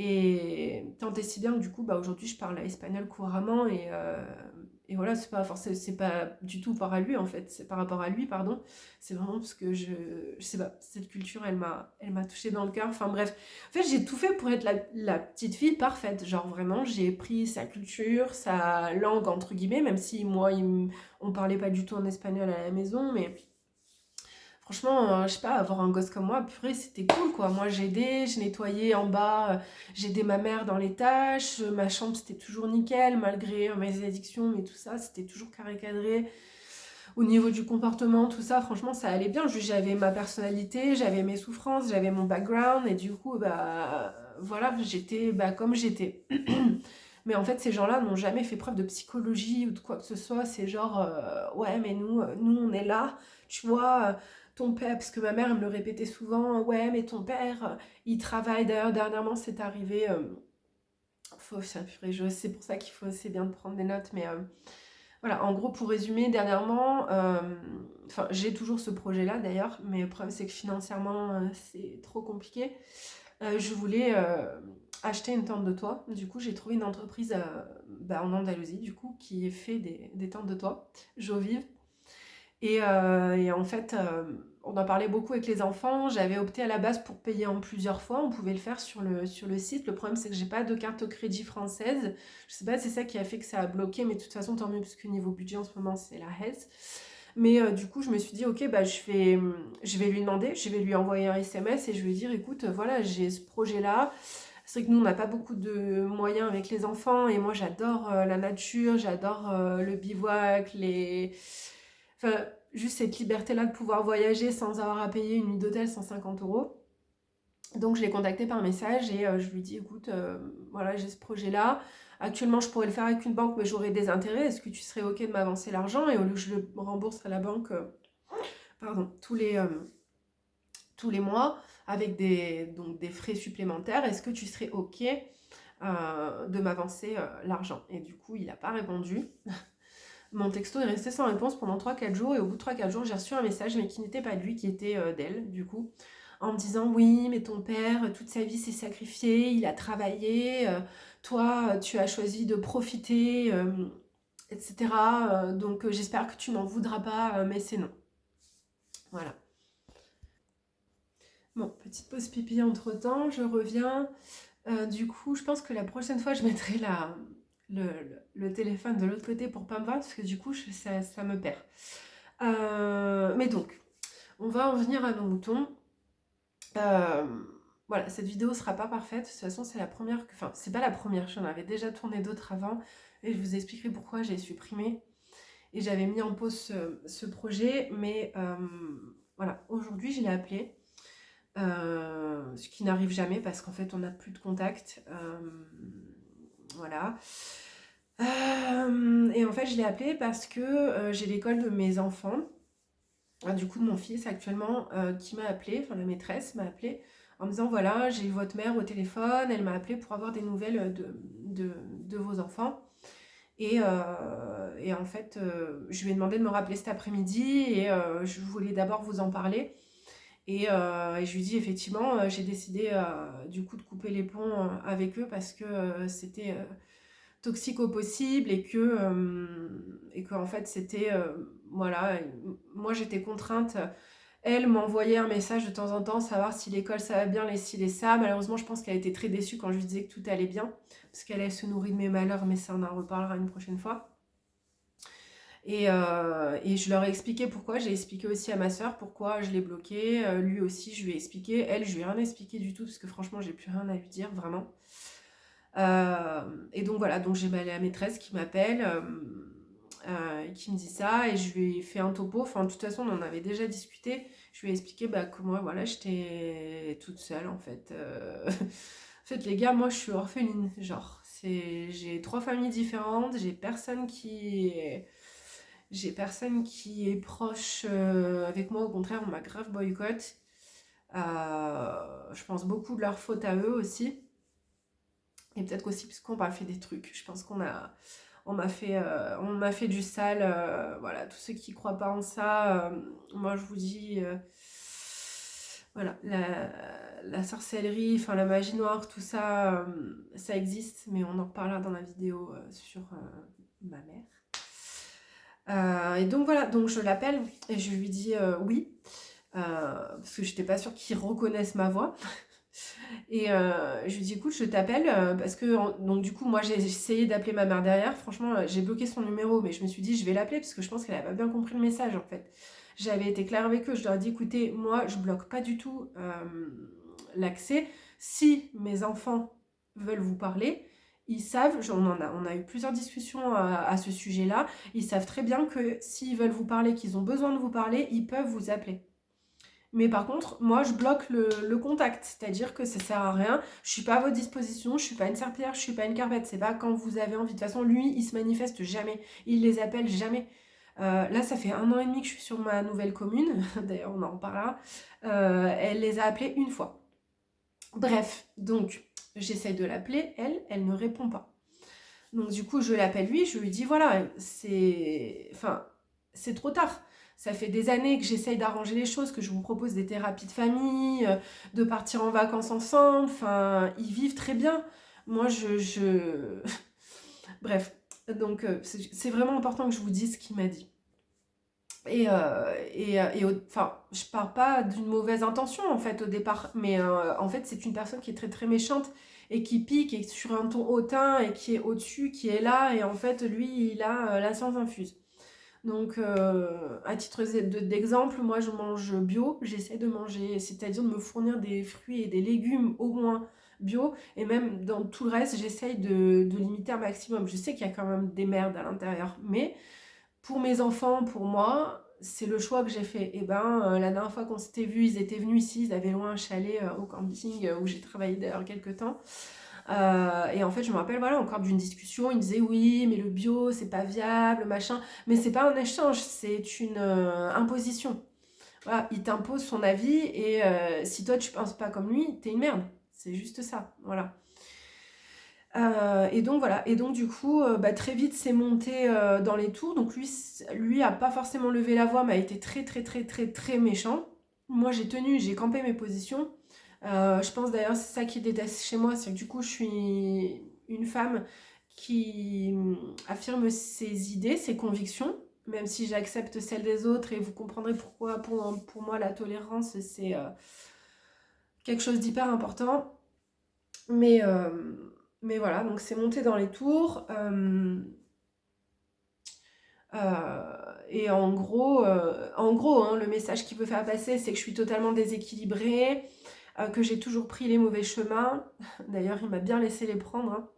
et tant et si bien que du coup, aujourd'hui, je parle espagnol couramment, et voilà, c'est pas du tout par à lui en fait, c'est par rapport à lui, pardon. C'est vraiment parce que je sais pas, cette culture, elle m'a touchée dans le cœur. Enfin bref, en fait, j'ai tout fait pour être la petite fille parfaite. Genre vraiment, j'ai pris sa culture, sa langue entre guillemets, même si moi, on parlait pas du tout en espagnol à la maison, mais franchement, je sais pas, avoir un gosse comme moi, purée, c'était cool quoi. Moi, j'aidais, je nettoyais en bas, j'aidais ma mère dans les tâches, ma chambre c'était toujours nickel, malgré mes addictions, mais tout ça, c'était toujours carré cadré. Au niveau du comportement, tout ça, franchement, ça allait bien. Juste, j'avais ma personnalité, j'avais mes souffrances, j'avais mon background, et du coup, voilà, j'étais comme j'étais. Mais en fait, ces gens-là n'ont jamais fait preuve de psychologie ou de quoi que ce soit. C'est genre, ouais, mais nous, on est là, tu vois. Ton père, parce que ma mère, elle me le répétait souvent, ouais, mais ton père, il travaille. D'ailleurs, dernièrement, c'est arrivé. C'est pour ça qu'il faut, c'est bien de prendre des notes, mais voilà, en gros, pour résumer, dernièrement, j'ai toujours ce projet-là d'ailleurs, mais le problème, c'est que financièrement, c'est trop compliqué. Je voulais acheter une tente de toit. Du coup, j'ai trouvé une entreprise en Andalousie, du coup, qui fait des tentes de toit, Jovive. Et en fait, on en parlait beaucoup avec les enfants. J'avais opté à la base pour payer en plusieurs fois. On pouvait le faire sur le site. Le problème, c'est que j'ai pas de carte au crédit française. Je sais pas, c'est ça qui a fait que ça a bloqué, mais de toute façon, tant mieux, parce que niveau budget en ce moment, c'est la hesse. Mais du coup, je me suis dit, ok, bah, je vais lui demander, je vais lui envoyer un SMS et je vais lui dire, écoute, voilà, j'ai ce projet-là. C'est vrai que nous, on n'a pas beaucoup de moyens avec les enfants et moi, j'adore la nature, j'adore le bivouac, Enfin, juste cette liberté-là de pouvoir voyager sans avoir à payer une nuit d'hôtel 150 euros. Donc, je l'ai contacté par message et je lui ai dit, écoute, voilà, j'ai ce projet-là. Actuellement, je pourrais le faire avec une banque, mais j'aurais des intérêts. Est-ce que tu serais OK de m'avancer l'argent? Et au lieu que je le rembourse à la banque, pardon, tous les mois, avec donc des frais supplémentaires, est-ce que tu serais OK de m'avancer l'argent? Et du coup, il n'a pas répondu. Mon texto est resté sans réponse pendant 3-4 jours et au bout de 3-4 jours, j'ai reçu un message, mais qui n'était pas de lui, qui était d'elle, du coup, en me disant oui, mais ton père, toute sa vie s'est sacrifié, il a travaillé, toi, tu as choisi de profiter, etc. Donc j'espère que tu m'en voudras pas, mais c'est non. Voilà. Bon, petite pause pipi entre-temps, je reviens. Du coup, je pense que la prochaine fois, je mettrai le téléphone de l'autre côté pour pas me voir, parce que du coup, ça me perd. Mais donc, on va en venir à nos moutons. Euh, voilà, cette vidéo sera pas parfaite. De toute façon, c'est la première. Enfin, c'est pas la première. J'en avais déjà tourné d'autres avant. Et je vous expliquerai pourquoi j'ai supprimé. Et j'avais mis en pause ce projet. Mais voilà, aujourd'hui, je l'ai appelé. Ce qui n'arrive jamais parce qu'en fait, on n'a plus de contact. Voilà. Et en fait, je l'ai appelé parce que j'ai l'école de mes enfants, du coup de mon fils actuellement, qui m'a appelé, enfin la maîtresse m'a appelé en me disant voilà, j'ai eu votre mère au téléphone, elle m'a appelé pour avoir des nouvelles de vos enfants. Et en fait, je lui ai demandé de me rappeler cet après-midi et je voulais d'abord vous en parler. Et je lui dis effectivement, j'ai décidé du coup de couper les ponts avec eux parce que c'était toxique au possible et que en fait c'était voilà, moi j'étais contrainte. Elle m'envoyait un message de temps en temps, savoir si l'école ça va bien, les ci, les ça. Malheureusement, je pense qu'elle a été très déçue quand je lui disais que tout allait bien, parce qu'elle elle se nourrit de mes malheurs, mais ça on en reparlera une prochaine fois. Et je leur ai expliqué pourquoi, j'ai expliqué aussi à ma soeur pourquoi je l'ai bloqué, lui aussi je lui ai expliqué, elle je lui ai rien expliqué du tout parce que franchement j'ai plus rien à lui dire vraiment. Et donc voilà, donc j'ai la maîtresse qui m'appelle, qui me dit ça et je lui ai fait un topo, enfin de toute façon on en avait déjà discuté, je lui ai expliqué que moi voilà j'étais toute seule en fait. En fait les gars, moi je suis orpheline, genre j'ai 3 familles différentes, j'ai personne qui est proche avec moi, au contraire, on m'a grave boycott. Je pense beaucoup de leur faute à eux aussi. Et peut-être aussi parce qu'on m'a fait des trucs. Je pense on m'a fait du sale. Voilà, tous ceux qui croient pas en ça, moi je vous dis, voilà, la sorcellerie, enfin la magie noire, tout ça, ça existe, mais on en reparlera dans la vidéo sur ma mère. Et donc voilà, donc je l'appelle et je lui dis oui, parce que j'étais pas sûre qu'il reconnaisse ma voix. Et je lui dis écoute, je t'appelle parce que donc du coup moi j'ai essayé d'appeler ma mère derrière. Franchement, j'ai bloqué son numéro, mais je me suis dit je vais l'appeler parce que je pense qu'elle a pas bien compris le message en fait. J'avais été claire avec eux, je leur ai dit écoutez, moi je bloque pas du tout l'accès. Si mes enfants veulent vous parler, ils savent, on a eu plusieurs discussions à ce sujet-là, ils savent très bien que s'ils veulent vous parler, qu'ils ont besoin de vous parler, ils peuvent vous appeler. Mais par contre, moi, je bloque le contact, c'est-à-dire que ça sert à rien. Je suis pas à votre disposition, je suis pas une serpillière, je suis pas une carpette. C'est pas quand vous avez envie. De toute façon, lui, il se manifeste jamais, il les appelle jamais. Là, ça fait 1 an et demi que je suis sur ma nouvelle commune. D'ailleurs, on en reparlera. Elle les a appelés une fois. Bref, donc j'essaye de l'appeler, elle ne répond pas. Donc du coup, je l'appelle lui, je lui dis voilà, c'est trop tard. Ça fait des années que j'essaye d'arranger les choses, que je vous propose des thérapies de famille, de partir en vacances ensemble. Enfin, ils vivent très bien. Moi, Bref, donc c'est vraiment important que je vous dise ce qu'il m'a dit. Enfin, je pars pas d'une mauvaise intention en fait au départ, mais en fait c'est une personne qui est très très méchante et qui pique et sur un ton hautain et qui est au-dessus, qui est là, et en fait lui il a la science infuse. Donc à titre d'exemple, moi je mange bio, j'essaie de manger, c'est-à-dire de me fournir des fruits et des légumes au moins bio, et même dans tout le reste j'essaye de limiter un maximum. Je sais qu'il y a quand même des merdes à l'intérieur, mais pour mes enfants, pour moi, c'est le choix que j'ai fait. Et ben, la dernière fois qu'on s'était vus, ils étaient venus ici, ils avaient loin un chalet au camping où j'ai travaillé d'ailleurs quelques temps. Et en fait, je me rappelle, voilà, encore d'une discussion, ils disaient oui, mais le bio, c'est pas viable, machin. Mais c'est pas un échange, c'est une imposition. Voilà, il t'impose son avis, et si toi tu penses pas comme lui, t'es une merde. C'est juste ça, voilà. Et donc voilà, et donc du coup, très vite c'est monté dans les tours. Donc lui a pas forcément levé la voix, mais a été très très très très très méchant. Moi j'ai tenu, j'ai campé mes positions. Je pense d'ailleurs c'est ça qui déteste chez moi, c'est que du coup je suis une femme qui affirme ses idées, ses convictions, même si j'accepte celles des autres, et vous comprendrez pourquoi pour moi la tolérance c'est quelque chose d'hyper important. Mais, euh, mais voilà, donc c'est monté dans les tours. Et en gros hein, le message qu'il veut faire passer, c'est que je suis totalement déséquilibrée, que j'ai toujours pris les mauvais chemins. D'ailleurs, il m'a bien laissé les prendre,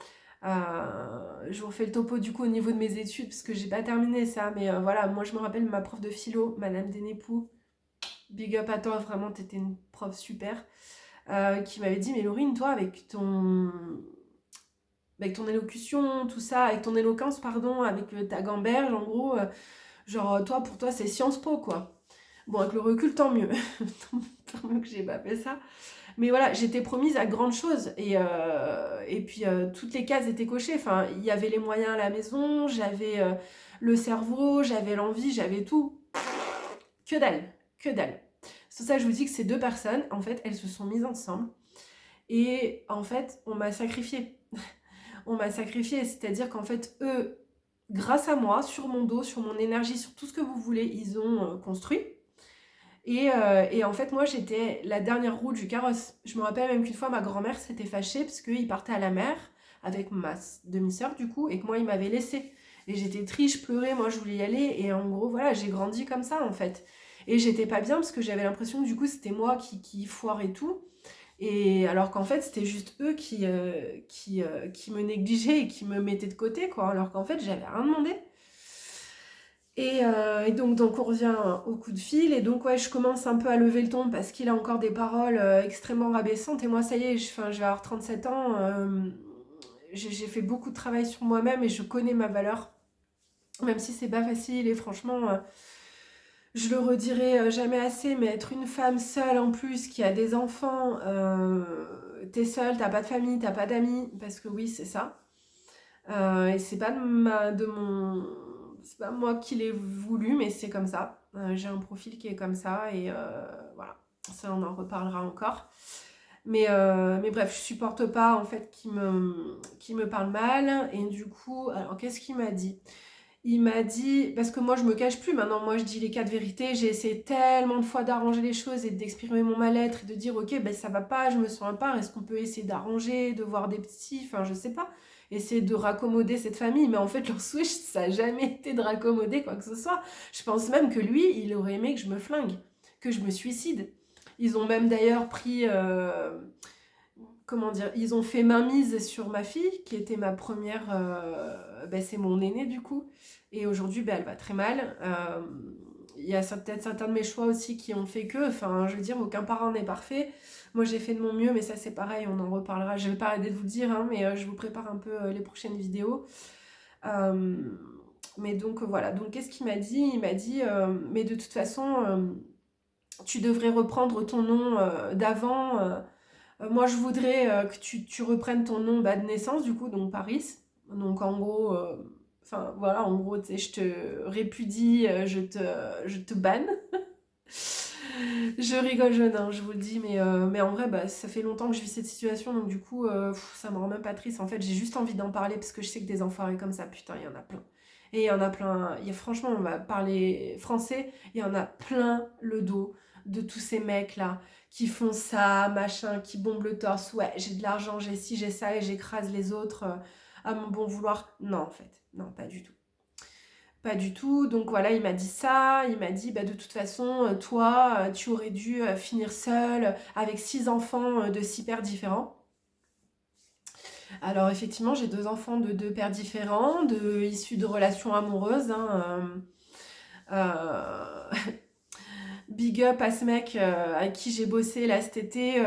hein. Je vous refais le topo du coup au niveau de mes études, parce que j'ai pas terminé ça, mais voilà, moi je me rappelle ma prof de philo, Madame Denépou, big up à toi, vraiment, t'étais une prof super, qui m'avait dit, mais Laurine, toi, avec ton élocution, tout ça, avec ton éloquence, pardon, avec ta gamberge, en gros, genre, toi, pour toi, c'est Sciences Po, quoi. Bon, avec le recul, tant mieux. Tant mieux que j'ai pas fait ça. Mais voilà, j'étais promise à grandes choses. Et puis, toutes les cases étaient cochées. Enfin, il y avait les moyens à la maison, j'avais le cerveau, j'avais l'envie, j'avais tout. Que dalle, que dalle. C'est pour ça que je vous dis que ces deux personnes, en fait, elles se sont mises ensemble. Et en fait, on m'a sacrifiée. On m'a sacrifiée, c'est-à-dire qu'en fait, eux, grâce à moi, sur mon dos, sur mon énergie, sur tout ce que vous voulez, ils ont construit. Et en fait, moi, j'étais la dernière roue du carrosse. Je me rappelle même qu'une fois, ma grand-mère s'était fâchée parce qu'il partait à la mer avec ma demi-sœur, du coup, et que moi, il m'avait laissée. Et j'étais triste, je pleurais, moi, je voulais y aller. Et en gros, voilà, j'ai grandi comme ça, en fait. Et j'étais pas bien parce que j'avais l'impression que, du coup, c'était moi qui foirais tout. Et alors qu'en fait, c'était juste eux qui me négligeaient et qui me mettaient de côté, quoi. Alors qu'en fait, j'avais rien demandé. Et donc on revient au coup de fil. Et donc, ouais, je commence un peu à lever le ton parce qu'il a encore des paroles extrêmement rabaissantes. Et moi, ça y est, je vais avoir 37 ans. J'ai fait beaucoup de travail sur moi-même et je connais ma valeur. Même si c'est pas facile. Et franchement, je le redirai jamais assez, mais être une femme seule en plus, qui a des enfants, t'es seule, t'as pas de famille, t'as pas d'amis, parce que oui, c'est ça. Et c'est pas c'est pas moi qui l'ai voulu, mais c'est comme ça. J'ai un profil qui est comme ça, et voilà. Ça, on en reparlera encore. Mais bref, je supporte pas en fait qui me parle mal. Et du coup, alors qu'est-ce qu'il m'a dit? Il m'a dit, parce que moi je me cache plus maintenant, moi je dis les quatre vérités, j'ai essayé tellement de fois d'arranger les choses et d'exprimer mon mal-être et de dire ok ben ça va pas, je me sens à part, est-ce qu'on peut essayer d'arranger, de voir des petits, enfin je sais pas, essayer de raccommoder cette famille, mais en fait leur souhait ça n'a jamais été de raccommoder quoi que ce soit. Je pense même que lui il aurait aimé que je me flingue, que je me suicide. Ils ont même d'ailleurs pris, comment dire, ils ont fait mainmise sur ma fille, qui était ma première, c'est mon aînée du coup, et aujourd'hui elle va très mal. Il y a peut-être certains de mes choix aussi qui ont fait que, enfin je veux dire, aucun parent n'est parfait. Moi j'ai fait de mon mieux, mais ça c'est pareil, on en reparlera. Je vais pas arrêter de vous le dire, hein, mais je vous prépare un peu les prochaines vidéos. Euh, mais donc voilà, donc qu'est-ce qu'il m'a dit? Il m'a dit, mais de toute façon, tu devrais reprendre ton nom d'avant. Moi, je voudrais que tu reprennes ton nom de naissance, du coup, donc Paris. Donc, en gros, Enfin, voilà, en gros, tu sais, je te répudie, je te banne. Je rigole jeune, hein, je vous le dis, mais en vrai, bah, ça fait longtemps que je vis cette situation, donc du coup, ça me rend même pas triste. En fait, j'ai juste envie d'en parler parce que je sais que des enfoirés comme ça, putain, il y en a plein. Et il y en a plein, franchement, on va parler français, il y en a plein le dos de tous ces mecs-là qui font ça, machin, qui bombent le torse. Ouais, j'ai de l'argent, j'ai ci, j'ai ça, et j'écrase les autres à mon bon vouloir. Non, en fait, non, pas du tout. Pas du tout. Donc voilà, il m'a dit ça. Il m'a dit, bah, de toute façon, toi, tu aurais dû finir seule avec 6 enfants de 6 pères différents. Alors effectivement, j'ai 2 enfants de 2 pères différents, issus de relations amoureuses, hein. Big up à ce mec avec qui j'ai bossé là cet été.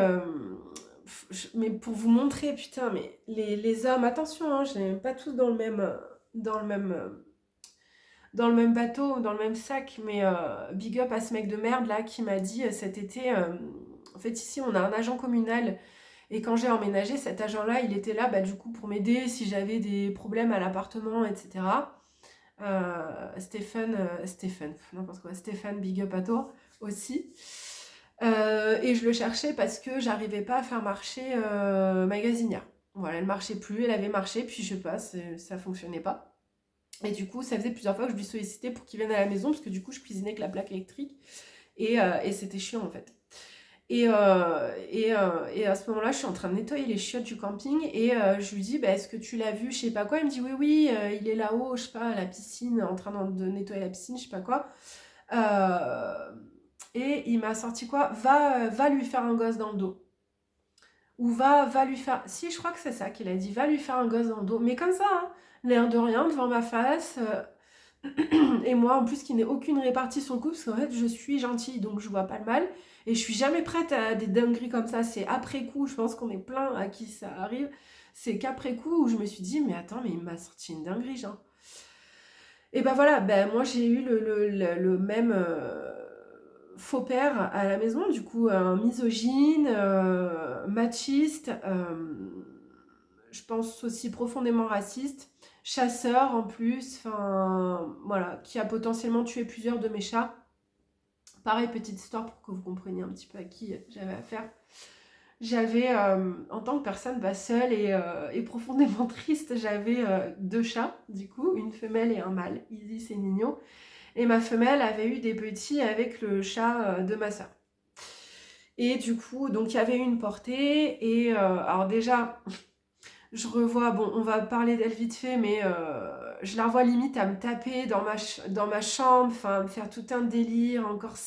Mais pour vous montrer, putain, mais les hommes, attention, hein, je les mets pas tous dans le même, dans le même bateau, dans le même sac, mais big up à ce mec de merde là qui m'a dit cet été, en fait ici on a un agent communal et quand j'ai emménagé, cet agent-là, il était là bah, du coup pour m'aider si j'avais des problèmes à l'appartement, etc. Stéphane, n'importe quoi, Stéphane, big up à toi aussi. Et je le cherchais parce que j'arrivais pas à faire marcher Magasinière. Voilà, elle marchait plus, elle avait marché, puis je sais pas, ça fonctionnait pas. Et du coup, ça faisait plusieurs fois que je lui sollicitais pour qu'il vienne à la maison, parce que du coup, je cuisinais avec la plaque électrique. Et c'était chiant, en fait. Et à ce moment-là, je suis en train de nettoyer les chiottes du camping. Et je lui dis, bah, est-ce que tu l'as vu, je sais pas quoi. Il me dit, oui, oui, il est là-haut, je sais pas, à la piscine, en train de nettoyer la piscine, je sais pas quoi. Et il m'a sorti quoi, va lui faire un gosse dans le dos. Ou va lui faire... Si, je crois que c'est ça qu'il a dit. Va lui faire un gosse dans le dos. Mais comme ça, hein, l'air de rien, devant ma face. Et moi, en plus, qui n'ai aucune répartie sur le coup, parce qu'en fait, je suis gentille, donc je vois pas le mal. Et je suis jamais prête à des dingueries comme ça. C'est après coup, je pense qu'on est plein à qui ça arrive. C'est qu'après coup où je me suis dit, mais attends, mais il m'a sorti une dinguerie, genre. Et ben voilà, ben moi j'ai eu le même faux père à la maison, du coup un misogyne, machiste, je pense aussi profondément raciste, chasseur en plus, enfin voilà, qui a potentiellement tué plusieurs de mes chats. Pareil, petite histoire pour que vous compreniez un petit peu à qui j'avais affaire. J'avais, en tant que personne seule et profondément triste, j'avais 2 chats, du coup, une femelle et un mâle, Isis et Nino. Et ma femelle avait eu des petits avec le chat de ma soeur. Et du coup, donc il y avait eu une portée. Et alors déjà, je revois, bon, on va parler d'elle vite fait, mais je la revois limite à me taper dans ma chambre, enfin, me faire tout un délire encore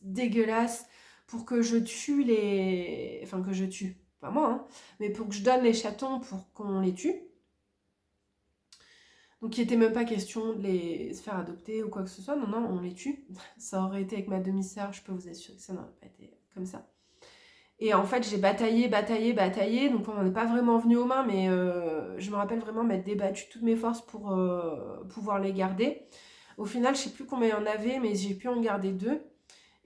dégueulasse pour que je tue les... Enfin, que je tue, pas moi, hein, mais pour que je donne les chatons pour qu'on les tue. Donc il n'était même pas question de les se faire adopter ou quoi que ce soit, non, non, on les tue. Ça aurait été avec ma demi-sœur, je peux vous assurer que ça n'aurait pas été comme ça. Et en fait, j'ai bataillé, donc on n'en est pas vraiment venu aux mains, mais je me rappelle vraiment m'être débattu toutes mes forces pour pouvoir les garder. Au final, je sais plus combien il y en avait, mais j'ai pu en garder 2.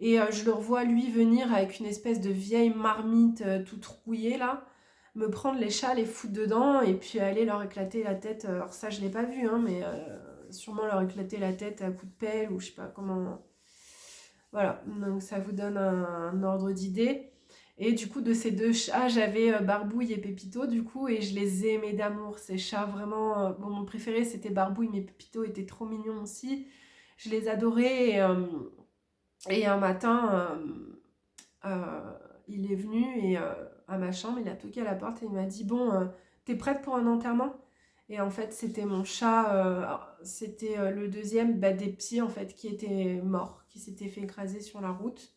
Et je le revois, lui, venir avec une espèce de vieille marmite toute rouillée, là, me prendre les chats, les foutre dedans, et puis aller leur éclater la tête. Alors ça, je l'ai pas vu, hein, mais sûrement leur éclater la tête à coups de pelle, ou je sais pas comment... Voilà, donc ça vous donne un ordre d'idée. Et du coup, de ces 2 chats, j'avais Barbouille et Pépito, du coup, et je les aimais d'amour, ces chats, vraiment. Bon, mon préféré, c'était Barbouille, mais Pépito était trop mignon aussi. Je les adorais, et un matin, il est venu, et à ma chambre, il a toqué à la porte, et il m'a dit, bon, t'es prête pour un enterrement? Et en fait, c'était mon chat, c'était le deuxième des petits, en fait, qui était mort, qui s'était fait écraser sur la route.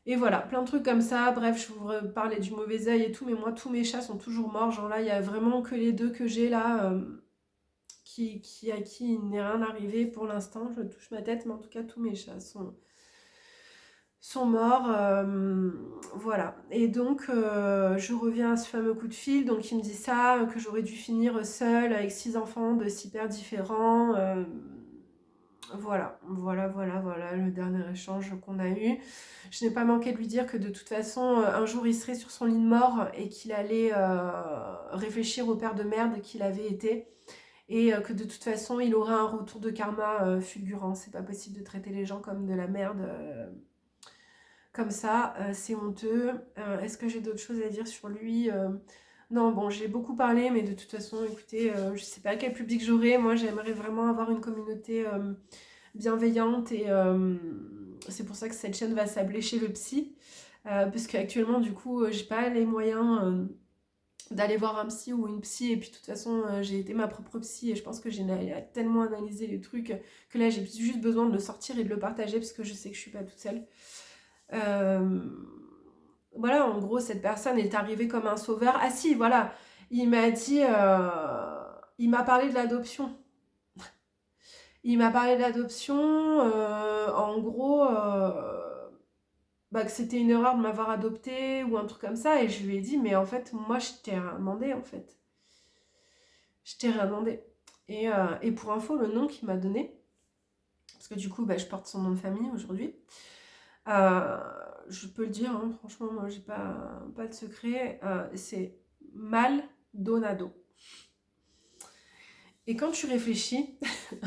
Et voilà, plein de trucs comme ça. Bref, je vous parlais du mauvais œil et tout, mais moi, tous mes chats sont toujours morts. Genre là, il y a vraiment que les 2 que j'ai là, à qui il n'est rien arrivé pour l'instant. Je touche ma tête, mais en tout cas, tous mes chats sont morts. Voilà. Et donc, je reviens à ce fameux coup de fil. Donc, il me dit ça, que j'aurais dû finir seule avec 6 enfants de 6 pères différents. Voilà, le dernier échange qu'on a eu. Je n'ai pas manqué de lui dire que de toute façon, un jour, il serait sur son lit de mort et qu'il allait réfléchir au père de merde qu'il avait été. et que de toute façon il aura un retour de karma fulgurant. C'est pas possible de traiter les gens comme de la merde comme ça, c'est honteux. Est-ce que j'ai d'autres choses à dire sur lui? Non, bon, j'ai beaucoup parlé, mais de toute façon, écoutez, je sais pas quel public j'aurai. Moi, j'aimerais vraiment avoir une communauté bienveillante et c'est pour ça que cette chaîne va s'appeler Chez le Psy. Parce qu'actuellement, du coup, j'ai pas les moyens d'aller voir un psy ou une psy. Et puis, de toute façon, j'ai été ma propre psy et je pense que j'ai tellement analysé les trucs que là, j'ai juste besoin de le sortir et de le partager parce que je sais que je suis pas toute seule. Voilà, en gros, cette personne est arrivée comme un sauveur. Ah si, voilà, il m'a dit, il m'a parlé de l'adoption. Il m'a parlé de l'adoption, en gros, bah, que c'était une erreur de m'avoir adopté ou un truc comme ça. Et je lui ai dit, mais en fait, moi, je t'ai rien demandé, en fait. Je t'ai rien demandé. Et pour info, le nom qu'il m'a donné, parce que du coup, bah, je porte son nom de famille aujourd'hui, je peux le dire, hein, franchement, moi j'ai pas de secret, c'est Maldonado. Et quand tu réfléchis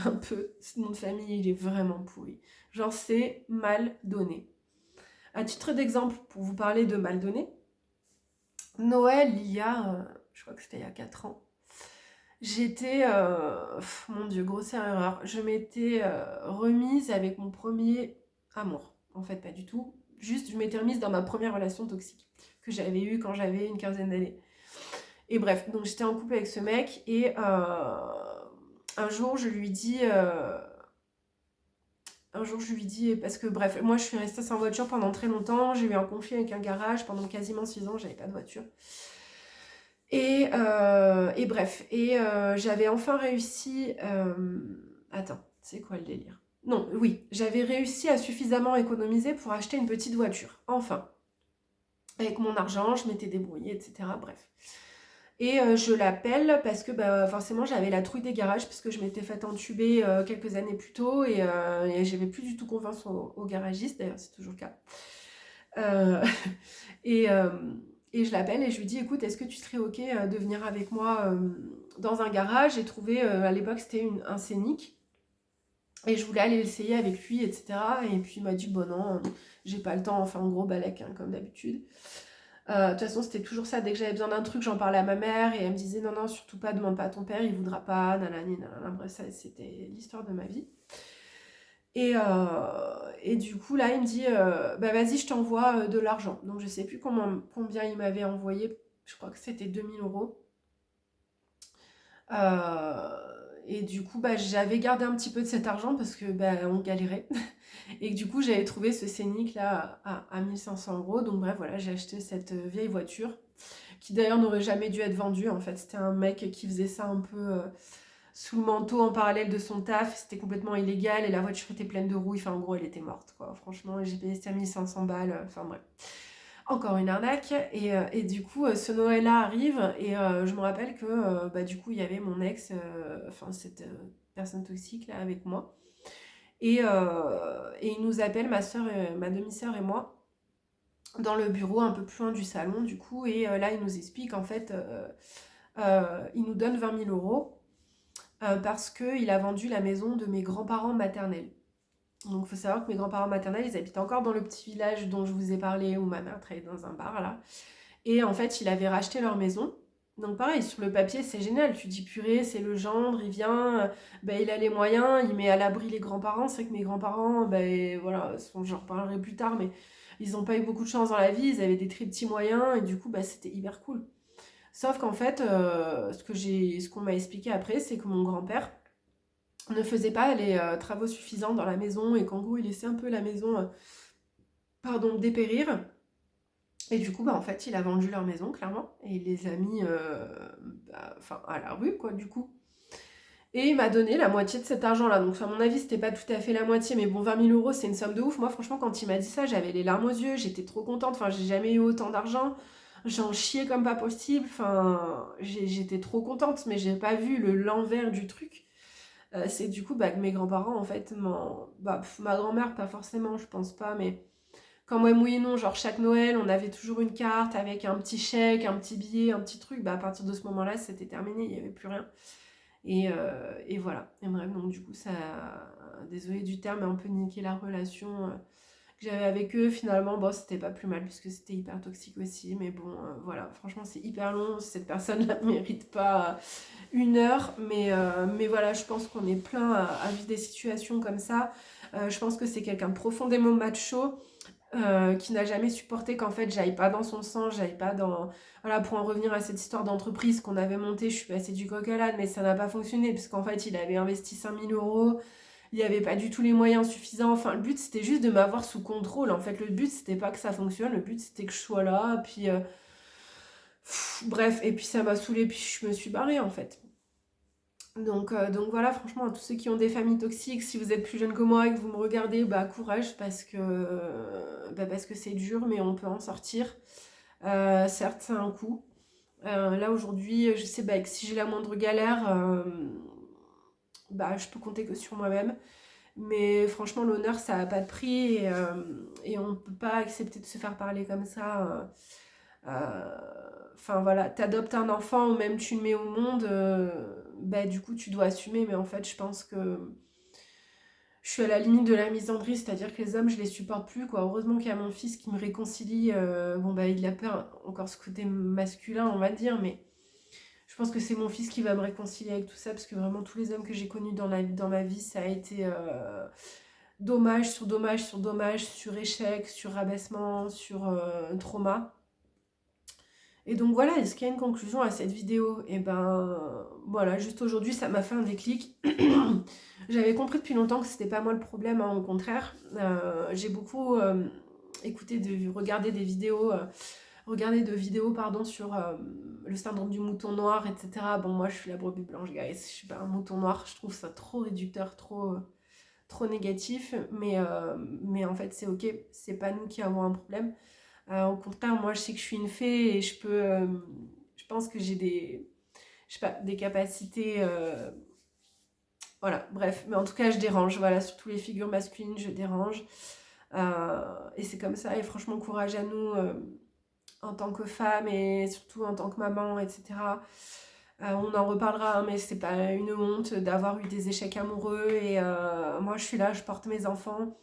un peu, ce nom de famille il est vraiment pourri. Genre c'est mal donné. À titre d'exemple, pour vous parler de mal donné, Noël, il y a, je crois que c'était il y a 4 ans, j'étais, mon Dieu, grosse erreur, je m'étais remise avec mon premier amour. En fait, pas du tout. Juste, je m'étais remise dans ma première relation toxique que j'avais eue quand j'avais une quinzaine d'années. Et bref, donc j'étais en couple avec ce mec et un jour, je lui dis... parce que bref, moi je suis restée sans voiture pendant très longtemps, j'ai eu un conflit avec un garage pendant quasiment 6 ans, j'avais pas de voiture. Et bref, j'avais enfin réussi... attends, c'est quoi le délire? Non, oui, j'avais réussi à suffisamment économiser pour acheter une petite voiture. Enfin, avec mon argent, je m'étais débrouillée, etc. Bref. Et je l'appelle parce que bah, forcément j'avais la trouille des garages parce que je m'étais fait entuber quelques années plus tôt et j'avais plus du tout confiance aux garagistes, d'ailleurs c'est toujours le cas. Euh, et, euh, et je l'appelle et je lui dis écoute, est-ce que tu serais ok de venir avec moi dans un garage? J'ai trouvé à l'époque c'était un Scénic et je voulais aller l'essayer avec lui, etc. Et puis il m'a dit bon non, j'ai pas le temps, enfin en gros balèque hein, comme d'habitude. De toute façon, c'était toujours ça. Dès que j'avais besoin d'un truc, j'en parlais à ma mère et elle me disait non, non, surtout pas, demande pas à ton père, il voudra pas, nanani, nanana. Bref, ça, c'était l'histoire de ma vie. Et du coup, là, il me dit bah vas-y, je t'envoie de l'argent. Donc, je sais plus combien il m'avait envoyé, je crois que c'était 2 000 euros. Et du coup, bah, j'avais gardé un petit peu de cet argent parce que bah, on galérait. Et que du coup, j'avais trouvé ce Scénic là à 1500 euros. Donc bref, voilà, j'ai acheté cette vieille voiture qui d'ailleurs n'aurait jamais dû être vendue. En fait, c'était un mec qui faisait ça un peu sous le manteau en parallèle de son taf. C'était complètement illégal et la voiture était pleine de rouille. Enfin, en gros, elle était morte, quoi. Franchement, j'ai payé ça 1500 balles. Enfin, bref. Encore une arnaque. Et du coup, ce Noël-là arrive et je me rappelle que bah, du coup, il y avait mon ex, enfin, cette personne toxique là avec moi. Et il nous appelle, ma demi-sœur et moi, dans le bureau un peu plus loin du salon, du coup. Et là, il nous explique, en fait, il nous donne 20 000 euros parce qu'il a vendu la maison de mes grands-parents maternels. Donc, il faut savoir que mes grands-parents maternels, ils habitent encore dans le petit village dont je vous ai parlé, où ma mère travaillait dans un bar, là. Et en fait, il avait racheté leur maison. Donc pareil, sur le papier, c'est génial. Tu dis purée, c'est le gendre, il vient, ben, il a les moyens, il met à l'abri les grands-parents. C'est vrai que mes grands-parents, ben, voilà, j'en reparlerai plus tard, mais ils n'ont pas eu beaucoup de chance dans la vie. Ils avaient des très petits moyens et du coup, ben, c'était hyper cool. Sauf qu'en fait, ce qu'on m'a expliqué après, c'est que mon grand-père ne faisait pas les travaux suffisants dans la maison et qu'en gros, il laissait un peu la maison, pardon, dépérir. Et du coup, bah, en fait, il a vendu leur maison, clairement, et il les a mis bah, à la rue, quoi, du coup. Et il m'a donné la moitié de cet argent-là. Donc, à mon avis, c'était pas tout à fait la moitié, mais bon, 20 000 euros, c'est une somme de ouf. Moi, franchement, quand il m'a dit ça, j'avais les larmes aux yeux, j'étais trop contente. Enfin, j'ai jamais eu autant d'argent. J'en chiais comme pas possible. Enfin, j'étais trop contente, mais j'ai pas vu l'envers du truc. C'est du coup bah, que mes grands-parents, en fait, ma grand-mère, pas forcément, je pense pas, mais quand moi, oui et non, genre chaque Noël, on avait toujours une carte avec un petit chèque, un petit billet, un petit truc. Bah, à partir de ce moment-là, c'était terminé, il n'y avait plus rien. Et voilà. Et bref, donc du coup, ça, désolé du terme, mais un peu niqué la relation que j'avais avec eux. Finalement, bon, c'était pas plus mal puisque c'était hyper toxique aussi. Mais bon, voilà, franchement, c'est hyper long. Cette personne-là ne mérite pas 1 heure. Mais voilà, je pense qu'on est plein à vivre des situations comme ça. Je pense que c'est quelqu'un de profondément macho. Qui n'a jamais supporté qu'en fait j'aille pas dans son sens, j'aille pas dans... Voilà, pour en revenir à cette histoire d'entreprise qu'on avait montée, je suis passée du coq à l'âne, mais ça n'a pas fonctionné, parce qu'en fait il avait investi 5 000 euros, il n'y avait pas du tout les moyens suffisants, enfin le but c'était juste de m'avoir sous contrôle, en fait le but c'était pas que ça fonctionne, le but c'était que je sois là, puis... bref, et puis ça m'a saoulée, puis je me suis barrée en fait. Donc voilà, franchement, à tous ceux qui ont des familles toxiques, si vous êtes plus jeune que moi et que vous me regardez, bah courage parce que c'est dur, mais on peut en sortir. Certes, c'est un coup. Là aujourd'hui, je sais que si j'ai la moindre galère, bah je peux compter que sur moi-même. Mais franchement, l'honneur, ça n'a pas de prix et on ne peut pas accepter de se faire parler comme ça. Enfin voilà, t'adoptes un enfant ou même tu le mets au monde, bah du coup tu dois assumer. Mais en fait, je pense que je suis à la limite de la misandrie, c'est-à-dire que les hommes, je les supporte plus, quoi. Heureusement qu'il y a mon fils qui me réconcilie. Bon bah il a peur, encore ce côté masculin, on va dire, mais je pense que c'est mon fils qui va me réconcilier avec tout ça, parce que vraiment tous les hommes que j'ai connus dans ma vie, ça a été dommage sur dommage sur dommage, sur échec, sur rabaissement, sur trauma. Et donc voilà, est-ce qu'il y a une conclusion à cette vidéo? Et ben voilà, juste aujourd'hui, ça m'a fait un déclic. J'avais compris depuis longtemps que c'était pas moi le problème, hein, au contraire. J'ai beaucoup regardé de vidéos pardon, sur le syndrome du mouton noir, etc. Bon, moi je suis la brebis blanche, guys, je suis pas un mouton noir, je trouve ça trop réducteur, trop négatif, mais en fait c'est ok, c'est pas nous qui avons un problème. Au contraire, moi je sais que je suis une fée et je pense que j'ai je sais pas, des capacités, voilà, bref, mais en tout cas je dérange, voilà, surtout les figures masculines, je dérange. Et c'est comme ça, et franchement courage à nous en tant que femme et surtout en tant que maman, etc. On en reparlera, hein, mais c'est pas une honte d'avoir eu des échecs amoureux et moi je suis là, je porte mes enfants.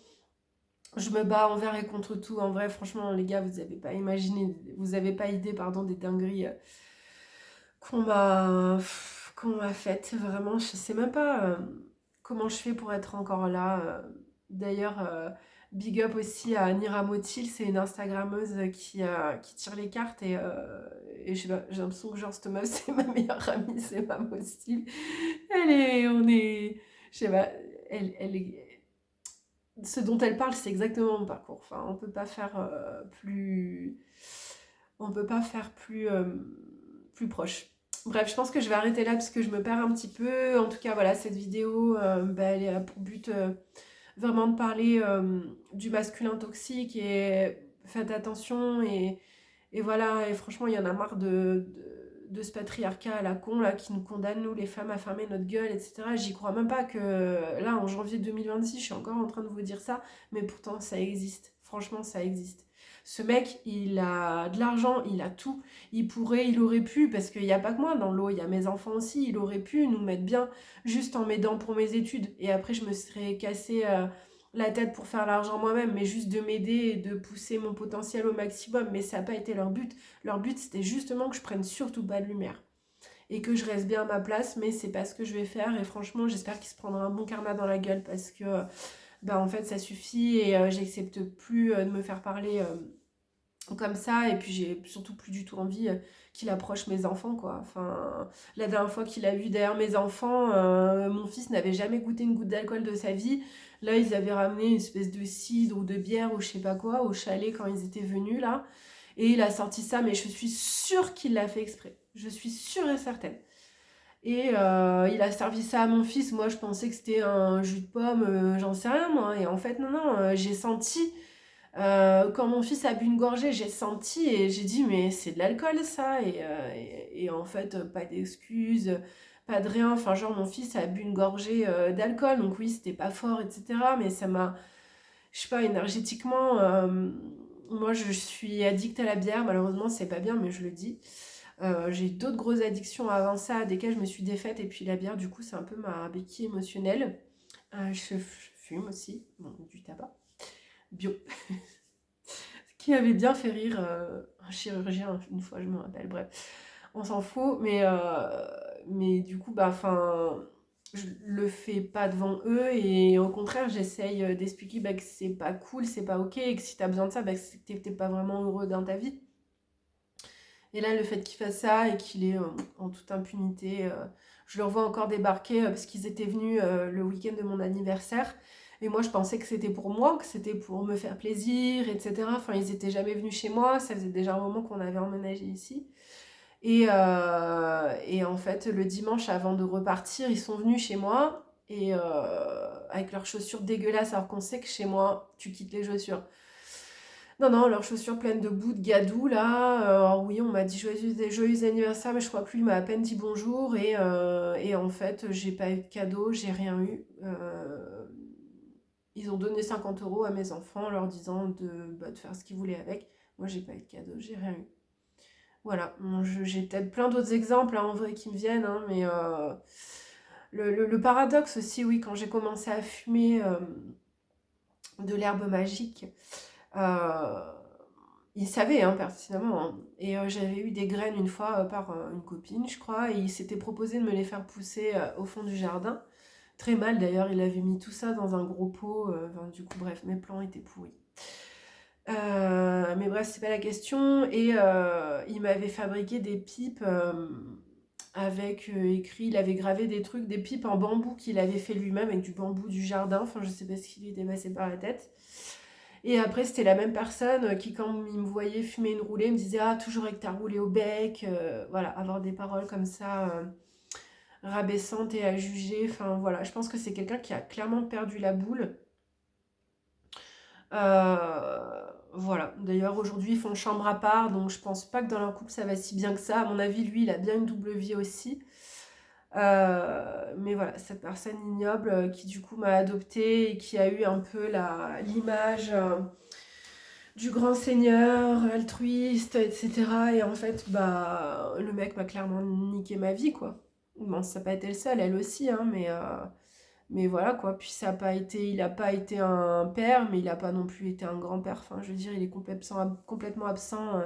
Je me bats envers et contre tout. En vrai, franchement, les gars, vous avez pas imaginé, vous avez pas idée, pardon, des dingueries qu'on m'a faites. Vraiment, je sais même pas comment je fais pour être encore là. D'ailleurs, big up aussi à Nira Motil, c'est une Instagrammeuse qui tire les cartes et je sais pas, j'ai l'impression que genre cette meuf, c'est ma meilleure amie, c'est ma Motil. Je sais pas, elle est ce dont elle parle, c'est exactement mon parcours. Enfin, on peut pas faire plus proche. Bref, je pense que je vais arrêter là parce que je me perds un petit peu. En tout cas, voilà, cette vidéo, elle a pour but vraiment de parler du masculin toxique et faites attention et voilà. Et franchement, il y en a marre de ce patriarcat à la con là qui nous condamne, nous les femmes, à fermer notre gueule, etc. J'y crois même pas que là en janvier 2026 je suis encore en train de vous dire ça, mais pourtant ça existe, franchement ça existe. Ce mec, il a de l'argent, il a tout, il aurait pu, parce qu'il n'y a pas que moi dans l'eau, il y a mes enfants aussi, il aurait pu nous mettre bien juste en m'aidant pour mes études, et après je me serais cassé la tête pour faire l'argent moi-même, mais juste de m'aider et de pousser mon potentiel au maximum, mais ça n'a pas été leur but. Leur but, c'était justement que je prenne surtout pas de lumière et que je reste bien à ma place, mais c'est pas ce que je vais faire. Et franchement, j'espère qu'il se prendra un bon karma dans la gueule parce que, en fait, ça suffit et j'accepte plus de me faire parler comme ça. Et puis, j'ai surtout plus du tout envie qu'il approche mes enfants, quoi. Enfin, la dernière fois qu'il a vu derrière mes enfants, mon fils n'avait jamais goûté une goutte d'alcool de sa vie. Là, ils avaient ramené une espèce de cidre ou de bière ou je sais pas quoi au chalet quand ils étaient venus, là. Et il a sorti ça, mais je suis sûre qu'il l'a fait exprès. Je suis sûre et certaine. Et il a servi ça à mon fils. Moi, je pensais que c'était un jus de pomme, j'en sais rien, moi. Et en fait, non, j'ai senti, quand mon fils a bu une gorgée, j'ai senti et j'ai dit, mais c'est de l'alcool, ça. Et en fait, pas d'excuses, pas de rien. Enfin, genre, mon fils a bu une gorgée d'alcool. Donc oui, c'était pas fort, etc. Mais ça m'a, je sais pas, énergétiquement, moi, je suis addict à la bière. Malheureusement, c'est pas bien, mais je le dis. J'ai eu d'autres grosses addictions avant ça, desquelles je me suis défaite. Et puis la bière, du coup, c'est un peu ma béquille émotionnelle. Je fume aussi, bon, du tabac bio. Ce qui avait bien fait rire un chirurgien une fois, je me rappelle. Bref, on s'en fout. Mais du coup, bah, enfin, je le fais pas devant eux. Et au contraire, j'essaye d'expliquer bah, que c'est pas cool, c'est pas ok. Et que si t'as besoin de ça, bah, c'est que t'es pas vraiment heureux dans ta vie. Et là, le fait qu'il fasse ça et qu'il est en toute impunité, je le revois encore débarquer parce qu'ils étaient venus le week-end de mon anniversaire. Et moi, je pensais que c'était pour moi, que c'était pour me faire plaisir, etc. Enfin, ils étaient jamais venus chez moi. Ça faisait déjà un moment qu'on avait emménagé ici. Et en fait, le dimanche, avant de repartir, ils sont venus chez moi. Et avec leurs chaussures dégueulasses, alors qu'on sait que chez moi, tu quittes les chaussures. Non, non, leurs chaussures pleines de boue, de gadou, là. Alors oui, on m'a dit joyeux anniversaire, mais je crois que lui m'a à peine dit bonjour. Et en fait, j'ai pas eu de cadeau, j'ai rien eu. Ils ont donné 50 euros à mes enfants en leur disant de faire ce qu'ils voulaient avec. Moi, j'ai pas eu de cadeau, j'ai rien eu. Voilà, bon, j'ai peut-être plein d'autres exemples hein, en vrai qui me viennent, hein, mais le paradoxe aussi, oui, quand j'ai commencé à fumer de l'herbe magique, euh, il savait hein, pertinemment. Hein. Et j'avais eu des graines une fois par une copine, je crois, et il s'était proposé de me les faire pousser au fond du jardin. Très mal d'ailleurs, il avait mis tout ça dans un gros pot. Enfin, du coup, bref, mes plans étaient pourris. Mais bref, c'est pas la question. Et il m'avait fabriqué des pipes avec écrit, il avait gravé des trucs, des pipes en bambou qu'il avait fait lui-même avec du bambou du jardin. Enfin, je sais pas ce qui lui était passé par la tête. Et après, c'était la même personne qui, quand il me voyait fumer une roulée, me disait ah, toujours avec ta roulée au bec. Voilà, avoir des paroles comme ça, rabaissantes et à juger. Enfin, voilà, je pense que c'est quelqu'un qui a clairement perdu la boule. Voilà, d'ailleurs aujourd'hui ils font chambre à part, donc je pense pas que dans leur couple ça va si bien que ça. À mon avis, lui il a bien une double vie aussi. Mais voilà, cette personne ignoble qui du coup m'a adoptée et qui a eu un peu l'image du grand seigneur, altruiste, etc. Et en fait, bah, le mec m'a clairement niqué ma vie, quoi. Bon, ça n'a pas été le seul, elle aussi, hein, mais voilà, quoi. Puis ça a pas été, il n'a pas été un père, mais il n'a pas non plus été un grand-père. Enfin, je veux dire, il est complètement absent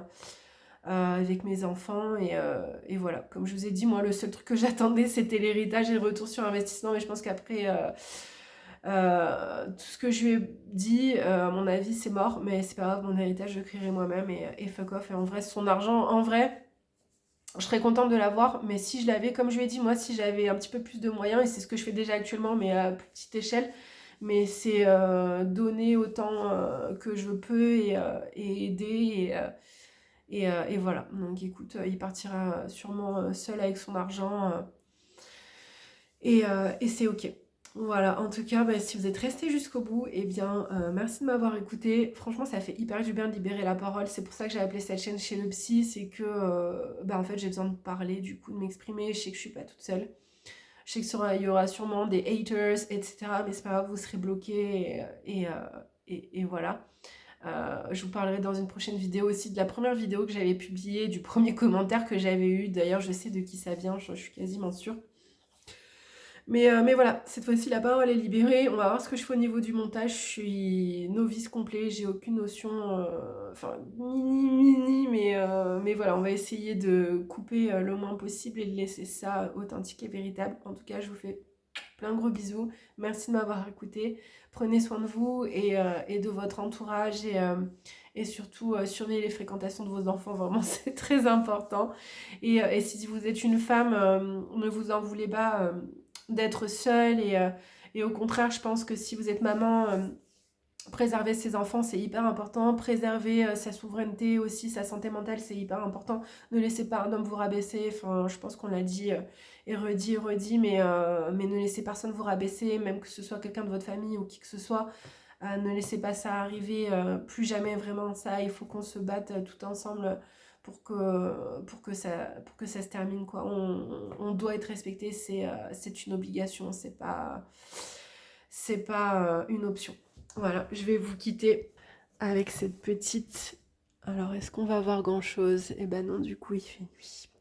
avec mes enfants. Et voilà, comme je vous ai dit, moi, le seul truc que j'attendais, c'était l'héritage et le retour sur investissement. Mais je pense qu'après... tout ce que je lui ai dit, à mon avis, c'est mort, mais c'est pas grave, mon héritage, je le créerai moi-même et fuck off. Et en vrai, son argent, en vrai, je serais contente de l'avoir, mais si je l'avais, comme je lui ai dit, moi, si j'avais un petit peu plus de moyens, et c'est ce que je fais déjà actuellement, mais à plus petite échelle, mais c'est donner autant que je peux et aider et voilà. Donc écoute, il partira sûrement seul avec son argent et c'est ok. Voilà, en tout cas, bah, si vous êtes resté jusqu'au bout, eh bien, merci de m'avoir écouté. Franchement, ça fait hyper du bien de libérer la parole. C'est pour ça que j'ai appelé cette chaîne Chez le Psy. C'est que, bah, en fait, j'ai besoin de parler, du coup, de m'exprimer. Je sais que je suis pas toute seule. Je sais qu'il y aura sûrement des haters, etc. Mais c'est pas grave, vous serez bloqués. Et voilà. Je vous parlerai dans une prochaine vidéo aussi de la première vidéo que j'avais publiée, du premier commentaire que j'avais eu. D'ailleurs, je sais de qui ça vient, je suis quasiment sûre. Mais voilà, cette fois-ci la parole est libérée. On va voir ce que je fais au niveau du montage. Je suis novice complet, j'ai aucune notion, enfin mini, mais voilà, on va essayer de couper le moins possible et de laisser ça authentique et véritable. En tout cas, je vous fais plein de gros bisous. Merci de m'avoir écouté. Prenez soin de vous et de votre entourage et surtout surveillez les fréquentations de vos enfants. Vraiment, c'est très important. Et si vous êtes une femme, ne vous en voulez pas d'être seule et au contraire, je pense que si vous êtes maman, préserver ses enfants, c'est hyper important. Préserver sa souveraineté aussi, sa santé mentale, c'est hyper important. Ne laissez pas un homme vous rabaisser. Enfin, je pense qu'on l'a dit et redit, mais ne laissez personne vous rabaisser, même que ce soit quelqu'un de votre famille ou qui que ce soit. Ne laissez pas ça arriver. Plus jamais vraiment ça. Il faut qu'on se batte tout ensemble pour que ça se termine, quoi. On doit être respecté. C'est une obligation. C'est pas une option. Voilà, je vais vous quitter avec cette petite... Alors, est-ce qu'on va voir grand-chose? Eh ben non, du coup, il fait nuit.